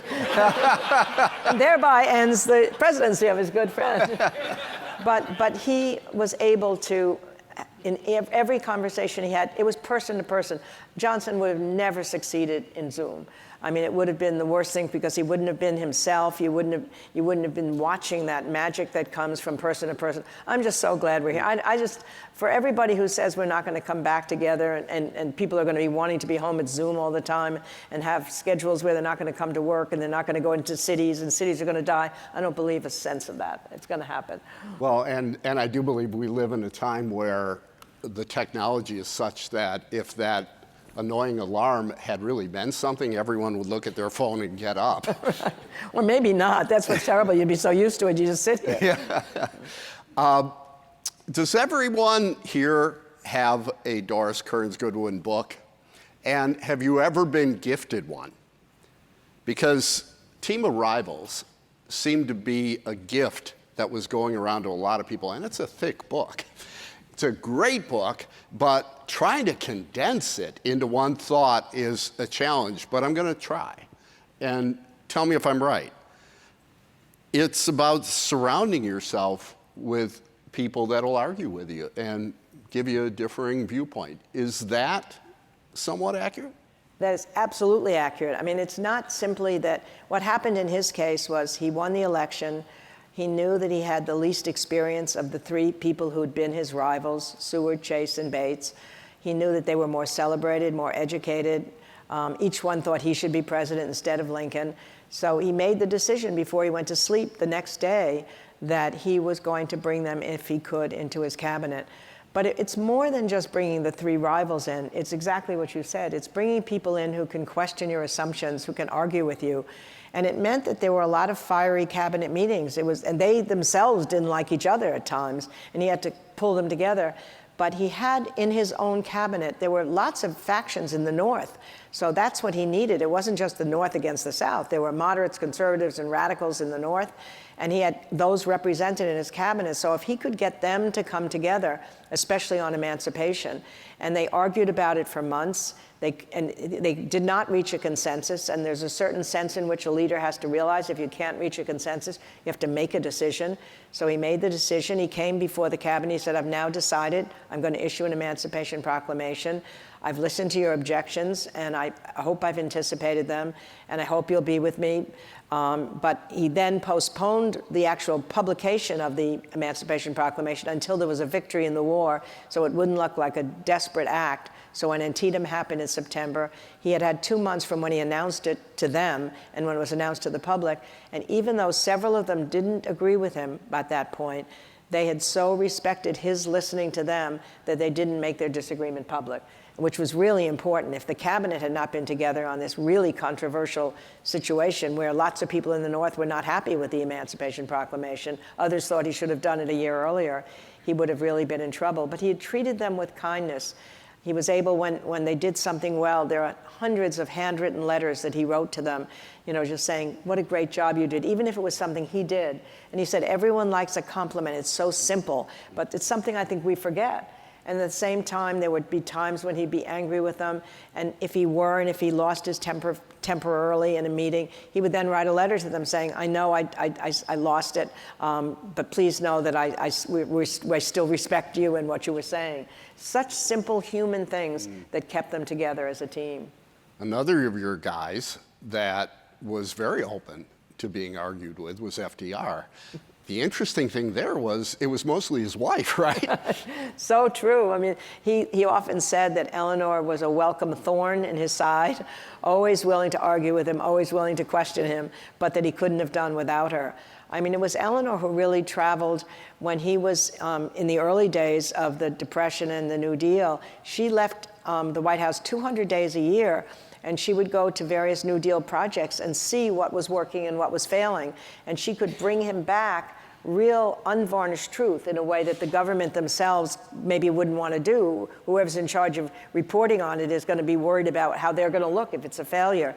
And thereby ends the presidency of his good friend. But he was able to, in every conversation he had, it was person to person. Johnson would have never succeeded in Zoom. I mean, it would have been the worst thing because he wouldn't have been himself. You wouldn't have been watching that magic that comes from person to person. I'm just so glad we're here. For everybody who says we're not going to come back together and people are going to be wanting to be home at Zoom all the time and have schedules where they're not going to come to work and they're not going to go into cities and cities are going to die, I don't believe a sense of that. It's going to happen. Well, and I do believe we live in a time where the technology is such that if that annoying alarm had really been something, everyone would look at their phone and get up. Right. Or maybe not. That's what's terrible. You'd be so used to it, you just sit here. Yeah. Does everyone here have a Doris Kearns Goodwin book? And have you ever been gifted one? Because Team of Rivals seemed to be a gift that was going around to a lot of people, and it's a thick book. It's a great book, but trying to condense it into one thought is a challenge, but I'm going to try. And tell me if I'm right. It's about surrounding yourself with people that will argue with you and give you a differing viewpoint. Is that somewhat accurate? That is absolutely accurate. I mean, it's not simply that what happened in his case was he won the election. He knew that he had the least experience of the three people who'd been his rivals, Seward, Chase, and Bates. He knew that they were more celebrated, more educated. Each one thought he should be president instead of Lincoln. So he made the decision before he went to sleep the next day that he was going to bring them, if he could, into his cabinet. But it's more than just bringing the three rivals in. It's exactly what you said. It's bringing people in who can question your assumptions, who can argue with you. And it meant that there were a lot of fiery cabinet meetings. And they themselves didn't like each other at times, and he had to pull them together. But he had in his own cabinet, there were lots of factions in the North. So that's what he needed. It wasn't just the North against the South. There were moderates, conservatives, and radicals in the North, and he had those represented in his cabinet. So if he could get them to come together, especially on emancipation, and they argued about it for months, they did not reach a consensus, and there's a certain sense in which a leader has to realize if you can't reach a consensus, you have to make a decision. So he made the decision. He came before the cabinet. He said, I've now decided I'm going to issue an Emancipation Proclamation. I've listened to your objections, and I hope I've anticipated them, and I hope you'll be with me. But he then postponed the actual publication of the Emancipation Proclamation until there was a victory in the war, so it wouldn't look like a desperate act. So when Antietam happened in September, he had had 2 months from when he announced it to them and when it was announced to the public. And even though several of them didn't agree with him at that point, they had so respected his listening to them that they didn't make their disagreement public, which was really important. If the cabinet had not been together on this really controversial situation where lots of people in the North were not happy with the Emancipation Proclamation, others thought he should have done it a year earlier, he would have really been in trouble. But he had treated them with kindness. He was able, when they did something well, there are hundreds of handwritten letters that he wrote to them, just saying, what a great job you did, even if it was something he did. And he said, everyone likes a compliment. It's so simple, but it's something I think we forget. And at the same time, there would be times when he'd be angry with them. And if he lost his temper temporarily in a meeting, he would then write a letter to them saying, I know I lost it, but please know that I still respect you and what you were saying. Such simple human things that kept them together as a team. Another of your guys that was very open to being argued with was FDR. The interesting thing there was it was mostly his wife, right? So true. I mean, he often said that Eleanor was a welcome thorn in his side, always willing to argue with him, always willing to question him, but that he couldn't have done without her. I mean, it was Eleanor who really traveled when he was in the early days of the Depression and the New Deal. She left the White House 200 days a year, and she would go to various New Deal projects and see what was working and what was failing. And she could bring him back real unvarnished truth in a way that the government themselves maybe wouldn't want to do. Whoever's in charge of reporting on it is going to be worried about how they're going to look if it's a failure.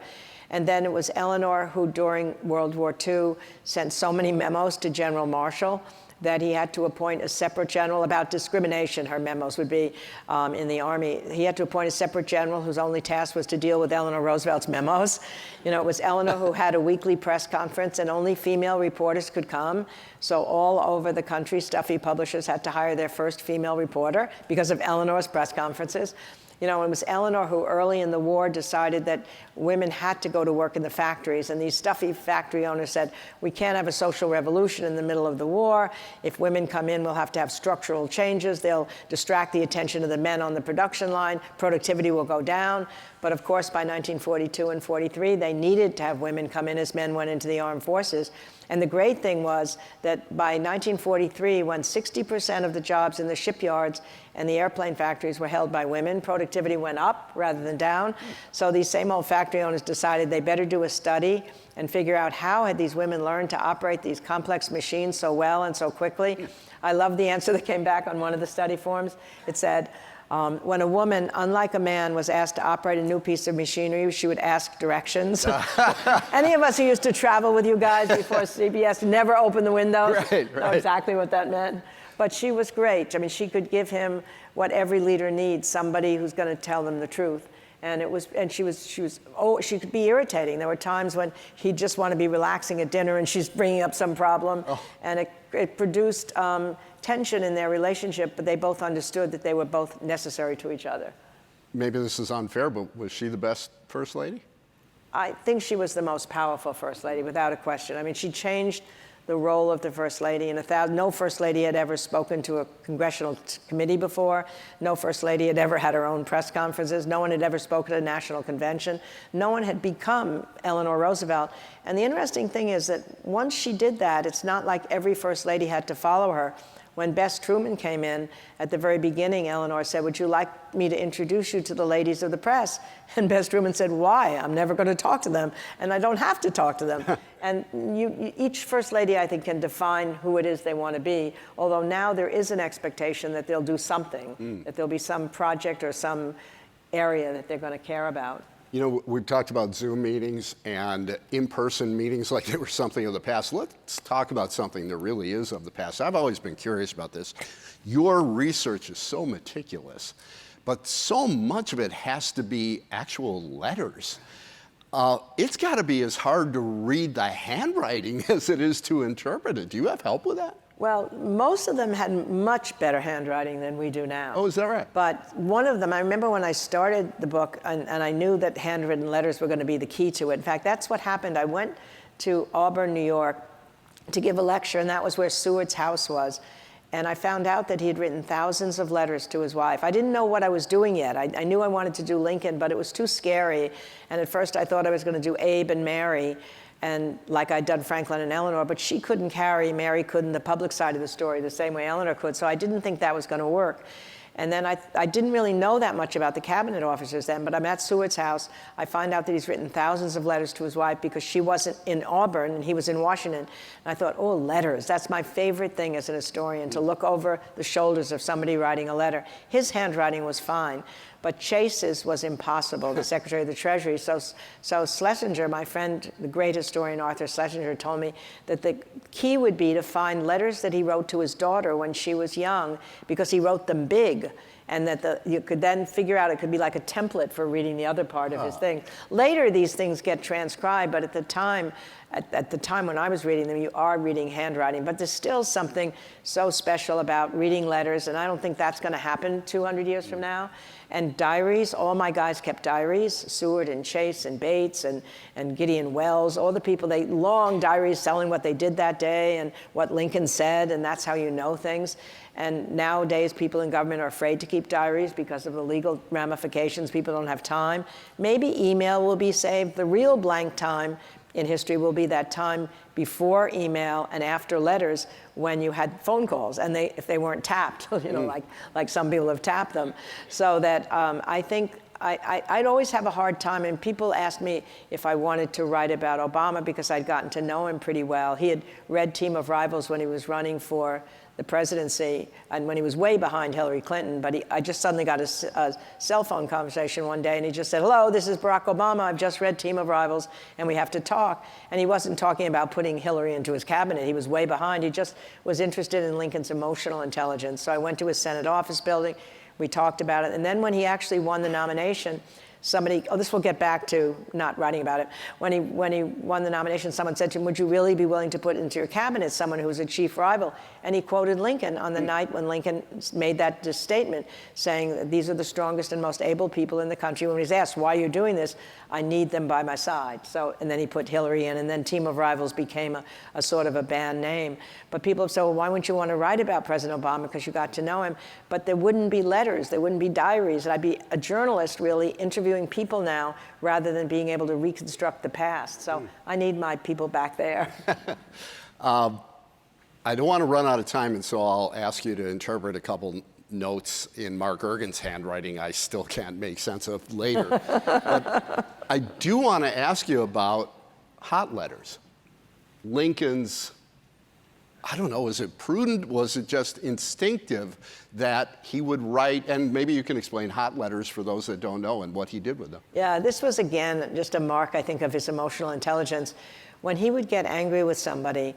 And then it was Eleanor who, during World War II, sent so many memos to General Marshall that he had to appoint a separate general about discrimination. Her memos would be in the Army. He had to appoint a separate general whose only task was to deal with Eleanor Roosevelt's memos. It was Eleanor who had a weekly press conference, and only female reporters could come. So all over the country, stuffy publishers had to hire their first female reporter because of Eleanor's press conferences. It was Eleanor who early in the war decided that women had to go to work in the factories, and these stuffy factory owners said, we can't have a social revolution in the middle of the war. If women come in, we'll have to have structural changes. They'll distract the attention of the men on the production line. Productivity will go down. But of course, by 1942 and 43, they needed to have women come in as men went into the armed forces. And the great thing was that by 1943, when 60% of the jobs in the shipyards and the airplane factories were held by women, productivity went up rather than down. So these same old factory owners decided they better do a study and figure out how had these women learned to operate these complex machines so well and so quickly. I love the answer that came back on one of the study forms. It said, when a woman, unlike a man, was asked to operate a new piece of machinery, she would ask directions. Any of us who used to travel with you guys before CBS never opened the windows right. know exactly what that meant. But she was great. I mean, she could give him what every leader needs, somebody who's going to tell them the truth. And she could be irritating. There were times when he'd just want to be relaxing at dinner and she's bringing up some problem. Oh. And it produced tension in their relationship, but they both understood that they were both necessary to each other. Maybe this is unfair, but was she the best First Lady? I think she was the most powerful First Lady, without a question. I mean, she changed the role of the First Lady. No First Lady had ever spoken to a congressional committee before. No First Lady had ever had her own press conferences. No one had ever spoken at a national convention. No one had become Eleanor Roosevelt. And the interesting thing is that once she did that, it's not like every First Lady had to follow her. When Bess Truman came in, at the very beginning, Eleanor said, "Would you like me to introduce you to the ladies of the press?" And Bess Truman said, "Why? I'm never going to talk to them, and I don't have to talk to them." And each First Lady, I think, can define who it is they want to be, although now there is an expectation that they'll do something, that there'll be some project or some area that they're going to care about. You know, we've talked about Zoom meetings and in-person meetings like they were something of the past. Let's talk about something that really is of the past. I've always been curious about this. Your research is so meticulous, but so much of it has to be actual letters. It's got to be as hard to read the handwriting as it is to interpret it. Do you have help with that? Well, most of them had much better handwriting than we do now. Oh, is that right? But one of them, I remember when I started the book, and I knew that handwritten letters were going to be the key to it. In fact, that's what happened. I went to Auburn, New York, to give a lecture, and that was where Seward's house was. And I found out that he had written thousands of letters to his wife. I didn't know what I was doing yet. I knew I wanted to do Lincoln, but it was too scary. And at first I thought I was going to do Abe and Mary, and like I'd done Franklin and Eleanor, but she couldn't carry, Mary couldn't, the public side of the story the same way Eleanor could, so I didn't think that was going to work. And then I didn't really know that much about the cabinet officers then, but I'm at Seward's house. I find out that he's written thousands of letters to his wife because she wasn't in Auburn and he was in Washington. And I thought, oh, letters, that's my favorite thing as an historian, to look over the shoulders of somebody writing a letter. His handwriting was fine, but Chase's was impossible, the Secretary of the Treasury. So Schlesinger, my friend, the great historian Arthur Schlesinger, told me that the key would be to find letters that he wrote to his daughter when she was young, because he wrote them big, and that you could then figure out it could be like a template for reading the other part of his thing. Later, these things get transcribed, but at the time when I was reading them, you are reading handwriting. But there's still something so special about reading letters, and I don't think that's going to happen 200 years from now. And diaries, all my guys kept diaries, Seward and Chase and Bates and Gideon Wells, all the people, they long diaries telling what they did that day and what Lincoln said, and that's how you know things. And nowadays, people in government are afraid to keep diaries because of the legal ramifications. People don't have time. Maybe email will be saved. The real blank time in history will be that time before email and after letters, when you had phone calls, and if they weren't tapped, like some people have tapped them. So that I think I'd always have a hard time, and people asked me if I wanted to write about Obama because I'd gotten to know him pretty well. He had read Team of Rivals when he was running for the presidency, and when he was way behind Hillary Clinton, but I just suddenly got a cell phone conversation one day, and he just said, "Hello, this is Barack Obama. I've just read Team of Rivals, and we have to talk." And he wasn't talking about putting Hillary into his cabinet. He was way behind. He just was interested in Lincoln's emotional intelligence. So I went to his Senate office building. We talked about it. And then when he actually won the nomination, this will get back to not writing about it. When he won the nomination, someone said to him, "Would you really be willing to put into your cabinet someone who was a chief rival?" And he quoted Lincoln on the night when Lincoln made that statement, saying that these are the strongest and most able people in the country. When he was asked, "Why are you doing this?" "I need them by my side." And then he put Hillary in, and then Team of Rivals became a sort of a band name. But people have said, "Well, why wouldn't you want to write about President Obama? Because you got to know him." But there wouldn't be letters, there wouldn't be diaries. I'd be a journalist, really, interviewing people now rather than being able to reconstruct the past. So I need my people back there. I don't want to run out of time, and so I'll ask you to interpret a couple notes in Mark Irgens' handwriting I still can't make sense of later. But I do want to ask you about hot letters. Lincoln's, I don't know, was it prudent? Was it just instinctive that he would write, and maybe you can explain hot letters for those that don't know and what he did with them. Yeah, this was, again, just a mark, I think, of his emotional intelligence. When he would get angry with somebody,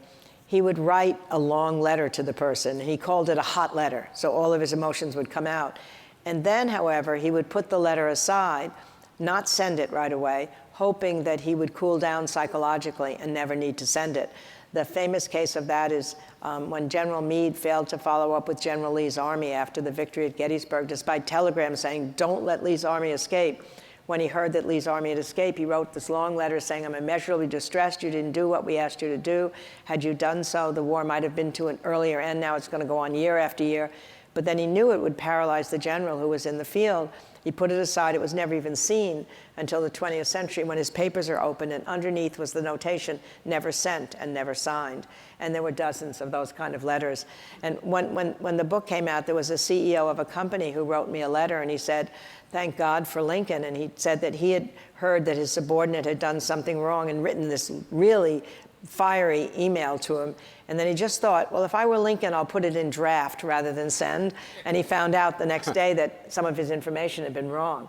he would write a long letter to the person. He called it a hot letter, so all of his emotions would come out. And then, however, he would put the letter aside, not send it right away, hoping that he would cool down psychologically and never need to send it. The famous case of that is when General Meade failed to follow up with General Lee's army after the victory at Gettysburg, despite telegrams saying, don't let Lee's army escape. When he heard that Lee's army had escaped, he wrote this long letter saying, I'm immeasurably distressed. You didn't do what we asked you to do. Had you done so, the war might have been to an earlier end. Now it's going to go on year after year. But then he knew it would paralyze the general who was in the field. He put it aside. It was never even seen until the 20th century when his papers are opened, and underneath was the notation, never sent and never signed. And there were dozens of those kind of letters. And when the book came out, there was a CEO of a company who wrote me a letter, and he said, thank God for Lincoln. And he said that he had heard that his subordinate had done something wrong and written this really fiery email to him. And then he just thought, well, if I were Lincoln, I'll put it in draft rather than send. And he found out the next day that some of his information had been wrong.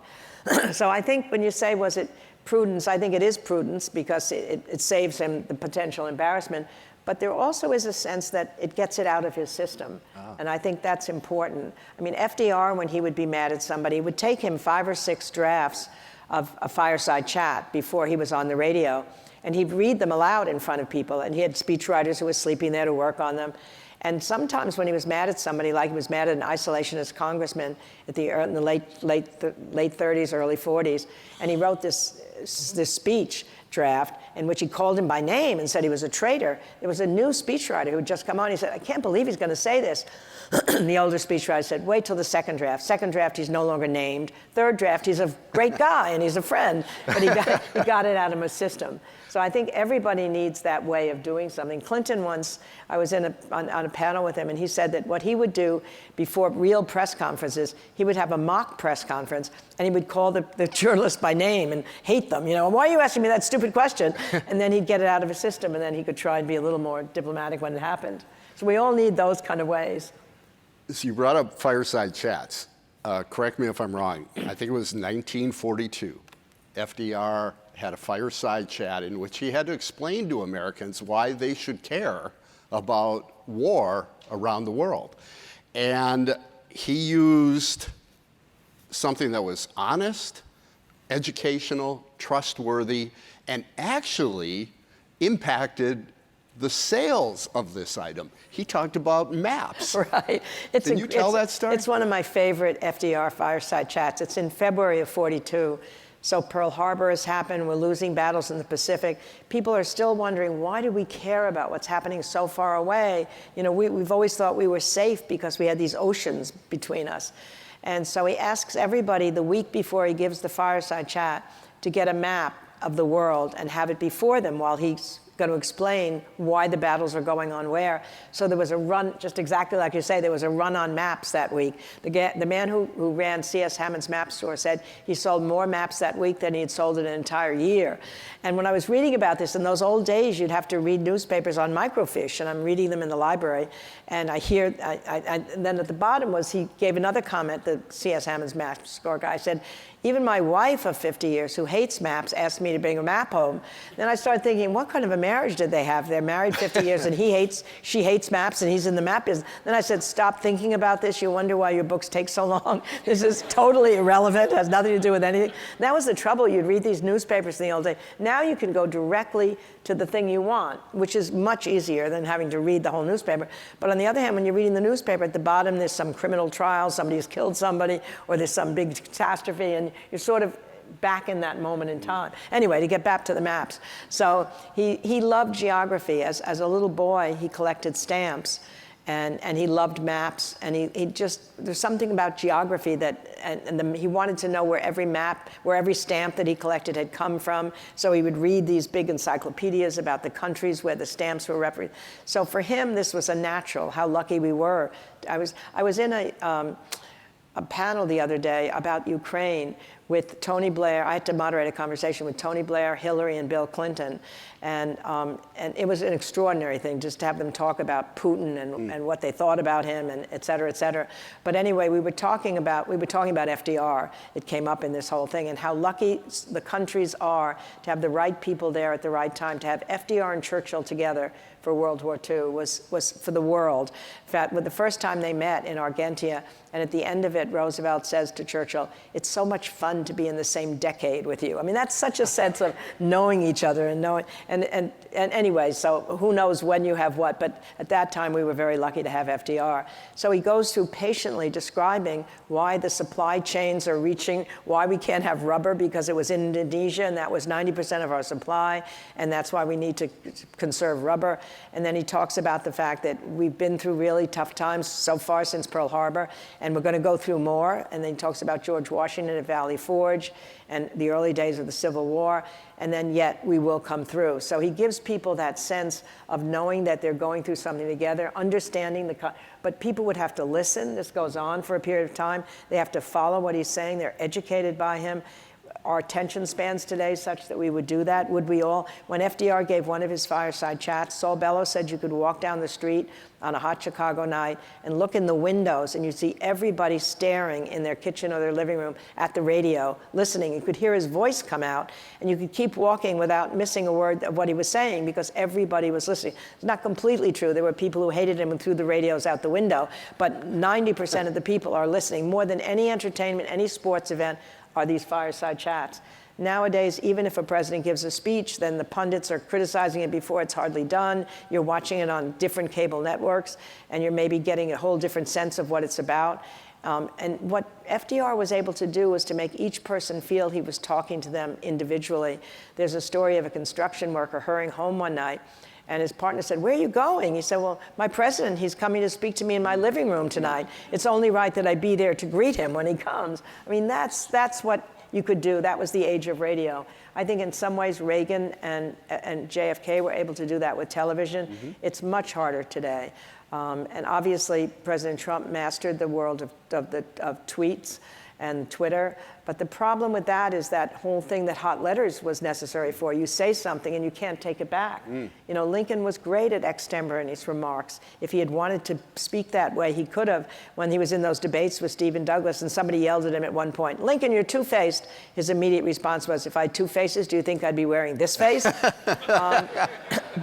So I think when you say, was it prudence, I think it is prudence because it saves him the potential embarrassment. But there also is a sense that it gets it out of his system. And I think that's important. I mean, FDR, when he would be mad at somebody, it would take him 5 or 6 drafts of a fireside chat before he was on the radio. And he'd read them aloud in front of people. And he had speechwriters who were sleeping there to work on them. And sometimes when he was mad at somebody, like he was mad at an isolationist congressman in the late 30s, early 40s, and he wrote this speech draft in which he called him by name and said he was a traitor. There was a new speechwriter who had just come on. He said, I can't believe he's going to say this. The older speechwriter said, wait till the second draft. Second draft, he's no longer named. Third draft, he's a great guy and he's a friend. But he got it out of his system. So I think everybody needs that way of doing something. Clinton once, I was on a panel with him, and he said that what he would do before real press conferences, he would have a mock press conference, and he would call the journalist by name and hate them. You know, why are you asking me that stupid question? And then he'd get it out of his system, and then he could try and be a little more diplomatic when it happened. So we all need those kind of ways. So you brought up fireside chats. Correct me if I'm wrong. I think it was 1942. FDR had a fireside chat in which he had to explain to Americans why they should care about war around the world. And he used something that was honest, educational, trustworthy, and actually impacted the sales of this item. He talked about maps. Right. Can you tell that story? It's one of my favorite FDR fireside chats. It's in February of '42. So Pearl Harbor has happened. We're losing battles in the Pacific. People are still wondering, why do we care about what's happening so far away? You know, we've always thought we were safe because we had these oceans between us. And so he asks everybody the week before he gives the fireside chat to get a map of the world and have it before them while he's going to explain why the battles are going on where. So there was a run, just exactly like you say, there was a run on maps that week. The man who ran C.S. Hammond's map store said he sold more maps that week than he had sold in an entire year. And when I was reading about this, in those old days, you'd have to read newspapers on microfiche, and I'm reading them in the library, and I hear, and then at the bottom was, he gave another comment, the C.S. Hammond's map store guy said, even my wife of 50 years who hates maps asked me to bring a map home. Then I started thinking, what kind of a marriage did they have? They're married 50 years and she hates maps and he's in the map business. Then I said, stop thinking about this. You wonder why your books take so long. This is totally irrelevant, has nothing to do with anything. That was the trouble. You'd read these newspapers in the old days. Now you can go directly to the thing you want, which is much easier than having to read the whole newspaper. But on the other hand, when you're reading the newspaper, at the bottom there's some criminal trial, somebody's killed somebody, or there's some big catastrophe, and you're sort of back in that moment in time. Anyway, to get back to the maps. So he loved geography. As a little boy, he collected stamps, and he loved maps, and he just, there's something about geography that, he wanted to know where every map, where every stamp that he collected had come from. So he would read these big encyclopedias about the countries where the stamps were represented. So for him, this was a natural, how lucky we were. I was in a panel the other day about Ukraine, with Tony Blair. I had to moderate a conversation with Tony Blair, Hillary, and Bill Clinton. And it was an extraordinary thing just to have them talk about Putin and what they thought about him, and et cetera, et cetera. But anyway, we were talking about FDR. It came up in this whole thing, and how lucky the countries are to have the right people there at the right time. To have FDR and Churchill together for World War II was for the world. In fact, the first time they met in Argentina, and at the end of it, Roosevelt says to Churchill, "It's so much fun to be in the same decade with you." I mean, that's such a sense of knowing each other and knowing, and anyway, so who knows when you have what, but at that time we were very lucky to have FDR. So he goes through patiently describing why the supply chains are reaching, why we can't have rubber because it was in Indonesia and that was 90% of our supply, and that's why we need to conserve rubber. And then he talks about the fact that we've been through really tough times so far since Pearl Harbor, and we're going to go through more. And then he talks about George Washington at Valley Forge and the early days of the Civil War, and then yet we will come through. So he gives people that sense of knowing that they're going through something together, understanding but people would have to listen. This goes on for a period of time. They have to follow what he's saying. They're educated by him. Our attention spans today such that we would do that? Would we all? When FDR gave one of his fireside chats, Saul Bellow said you could walk down the street on a hot Chicago night and look in the windows and you'd see everybody staring in their kitchen or their living room at the radio, listening. You could hear his voice come out, and you could keep walking without missing a word of what he was saying because everybody was listening. It's not completely true. There were people who hated him and threw the radios out the window, but 90% of the people are listening. More than any entertainment, any sports event, are these fireside chats. Nowadays, even if a president gives a speech, then the pundits are criticizing it before it's hardly done. You're watching it on different cable networks, and you're maybe getting a whole different sense of what it's about. And what FDR was able to do was to make each person feel he was talking to them individually. There's a story of a construction worker hurrying home one night, and his partner said, "Where are you going?" He said, "Well, my president, he's coming to speak to me in my living room tonight. It's only right that I be there to greet him when he comes." I mean, that's what you could do. That was the age of radio. I think in some ways Reagan and JFK were able to do that with television. Mm-hmm. It's much harder today. And obviously, President Trump mastered the world of tweets and Twitter. But the problem with that is that whole thing that hot letters was necessary for. You say something and you can't take it back. You know, Lincoln was great at extemporaneous remarks. If he had wanted to speak that way, he could have. When he was in those debates with Stephen Douglas and somebody yelled at him at one point, "Lincoln, you're two-faced." His immediate response was, "If I had two faces, do you think I'd be wearing this face?"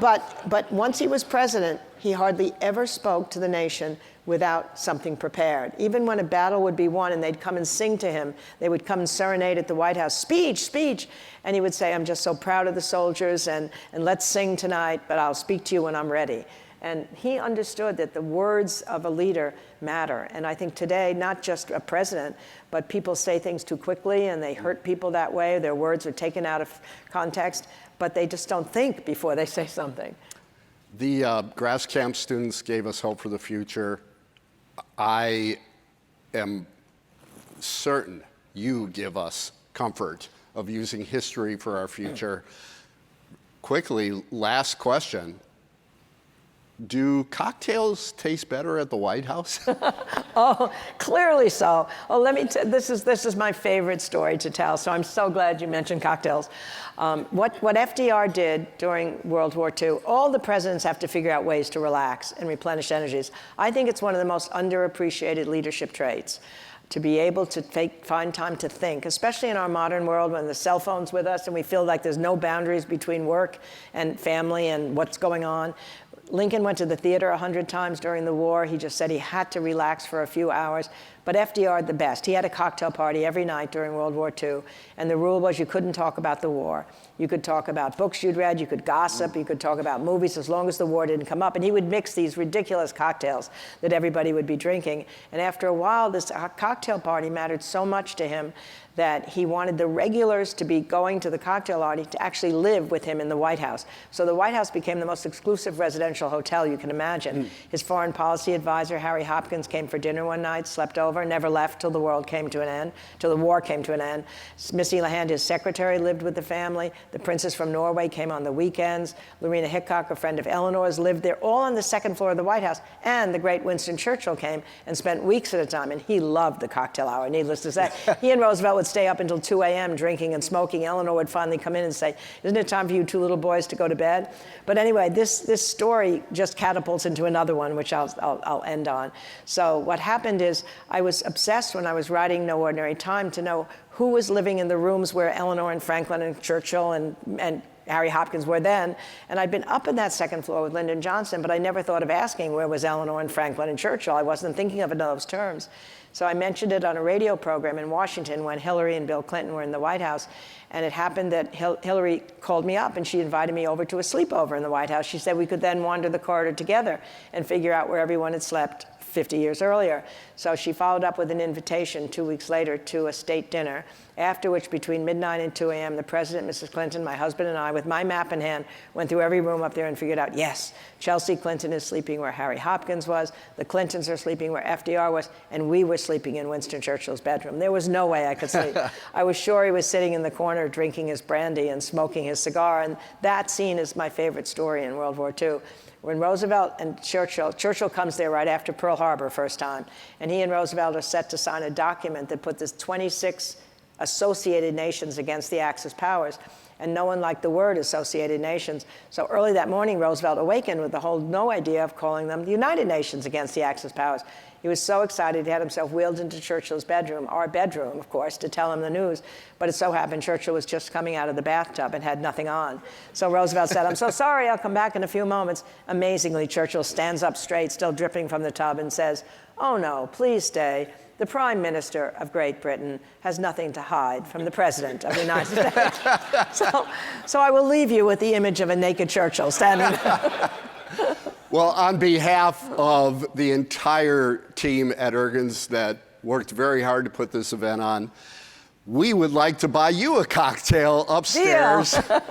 But once he was president, he hardly ever spoke to the nation without something prepared. Even when a battle would be won and they'd come and sing to him, they would come and serenade at the White House, "Speech, speech." And he would say, "I'm just so proud of the soldiers, and let's sing tonight, but I'll speak to you when I'm ready." And he understood that the words of a leader matter. And I think today, not just a president, but people say things too quickly and they hurt people that way. Their words are taken out of context, but they just don't think before they say something. The Grass Camp students gave us hope for the future. I am certain you give us comfort of using history for our future. Quickly, last question. Do cocktails taste better at the White House? Oh, clearly so. Oh, let me this is my favorite story to tell, so I'm so glad you mentioned cocktails. What FDR did during World War II, all the presidents have to figure out ways to relax and replenish energies. I think it's one of the most underappreciated leadership traits, to be able to find time to think, especially in our modern world when the cell phone's with us and we feel like there's no boundaries between work and family and what's going on. Lincoln went to the theater 100 times during the war. He just said he had to relax for a few hours. But FDR, the best. He had a cocktail party every night during World War II. And the rule was you couldn't talk about the war. You could talk about books you'd read. You could gossip. You could talk about movies as long as the war didn't come up. And he would mix these ridiculous cocktails that everybody would be drinking. And after a while, this cocktail party mattered so much to him that he wanted the regulars to be going to the cocktail party to actually live with him in the White House. So the White House became the most exclusive residential hotel you can imagine. His foreign policy advisor, Harry Hopkins, came for dinner one night, slept over. over, never left till the world came to an end, till the war came to an end. Missy Lehand, his secretary, lived with the family. The princess from Norway came on the weekends. Lorena Hickok, a friend of Eleanor's, lived there, all on the second floor of the White House. And the great Winston Churchill came and spent weeks at a time, and he loved the cocktail hour, needless to say. He and Roosevelt would stay up until 2 a.m. drinking and smoking. Eleanor would finally come in and say, "Isn't it time for you two little boys to go to bed?" But anyway, this story just catapults into another one, which I'll end on. So what happened is I was obsessed when I was writing No Ordinary Time to know who was living in the rooms where Eleanor and Franklin and Churchill and Harry Hopkins were then. And I'd been up in that second floor with Lyndon Johnson, but I never thought of asking where was Eleanor and Franklin and Churchill. I wasn't thinking of it in those terms. So I mentioned it on a radio program in Washington when Hillary and Bill Clinton were in the White House. And it happened that Hillary called me up and she invited me over to a sleepover in the White House. She said we could then wander the corridor together and figure out where everyone had slept 50 years earlier. So she followed up with an invitation 2 weeks later to a state dinner, after which between midnight and 2 a.m., the president, Mrs. Clinton, my husband, and I, with my map in hand, went through every room up there and figured out, yes, Chelsea Clinton is sleeping where Harry Hopkins was, the Clintons are sleeping where FDR was, and we were sleeping in Winston Churchill's bedroom. There was no way I could sleep. I was sure he was sitting in the corner drinking his brandy and smoking his cigar, and that scene is my favorite story in World War II. When Roosevelt and Churchill comes there right after Pearl Harbor first time, and he and Roosevelt are set to sign a document that put this 26 associated nations against the Axis powers, and no one liked the word associated nations. So early that morning, Roosevelt awakened with the whole no idea of calling them the United Nations against the Axis powers. He was so excited, he had himself wheeled into Churchill's bedroom, our bedroom, of course, to tell him the news. But it so happened Churchill was just coming out of the bathtub and had nothing on. So Roosevelt said, "I'm so sorry, I'll come back in a few moments." Amazingly, Churchill stands up straight, still dripping from the tub, and says, "Oh no, please stay. The Prime Minister of Great Britain has nothing to hide from the President of the United States." So I will leave you with the image of a naked Churchill standing there. Well, on behalf of the entire team at Irgens that worked very hard to put this event on, we would like to buy you a cocktail upstairs. Deal.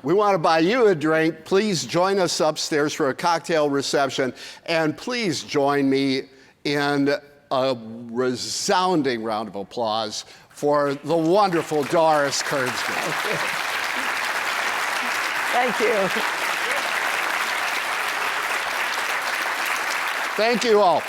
We want to buy you a drink. Please join us upstairs for a cocktail reception. And please join me in a resounding round of applause for the wonderful Doris Kearns. Thank you. Thank you all.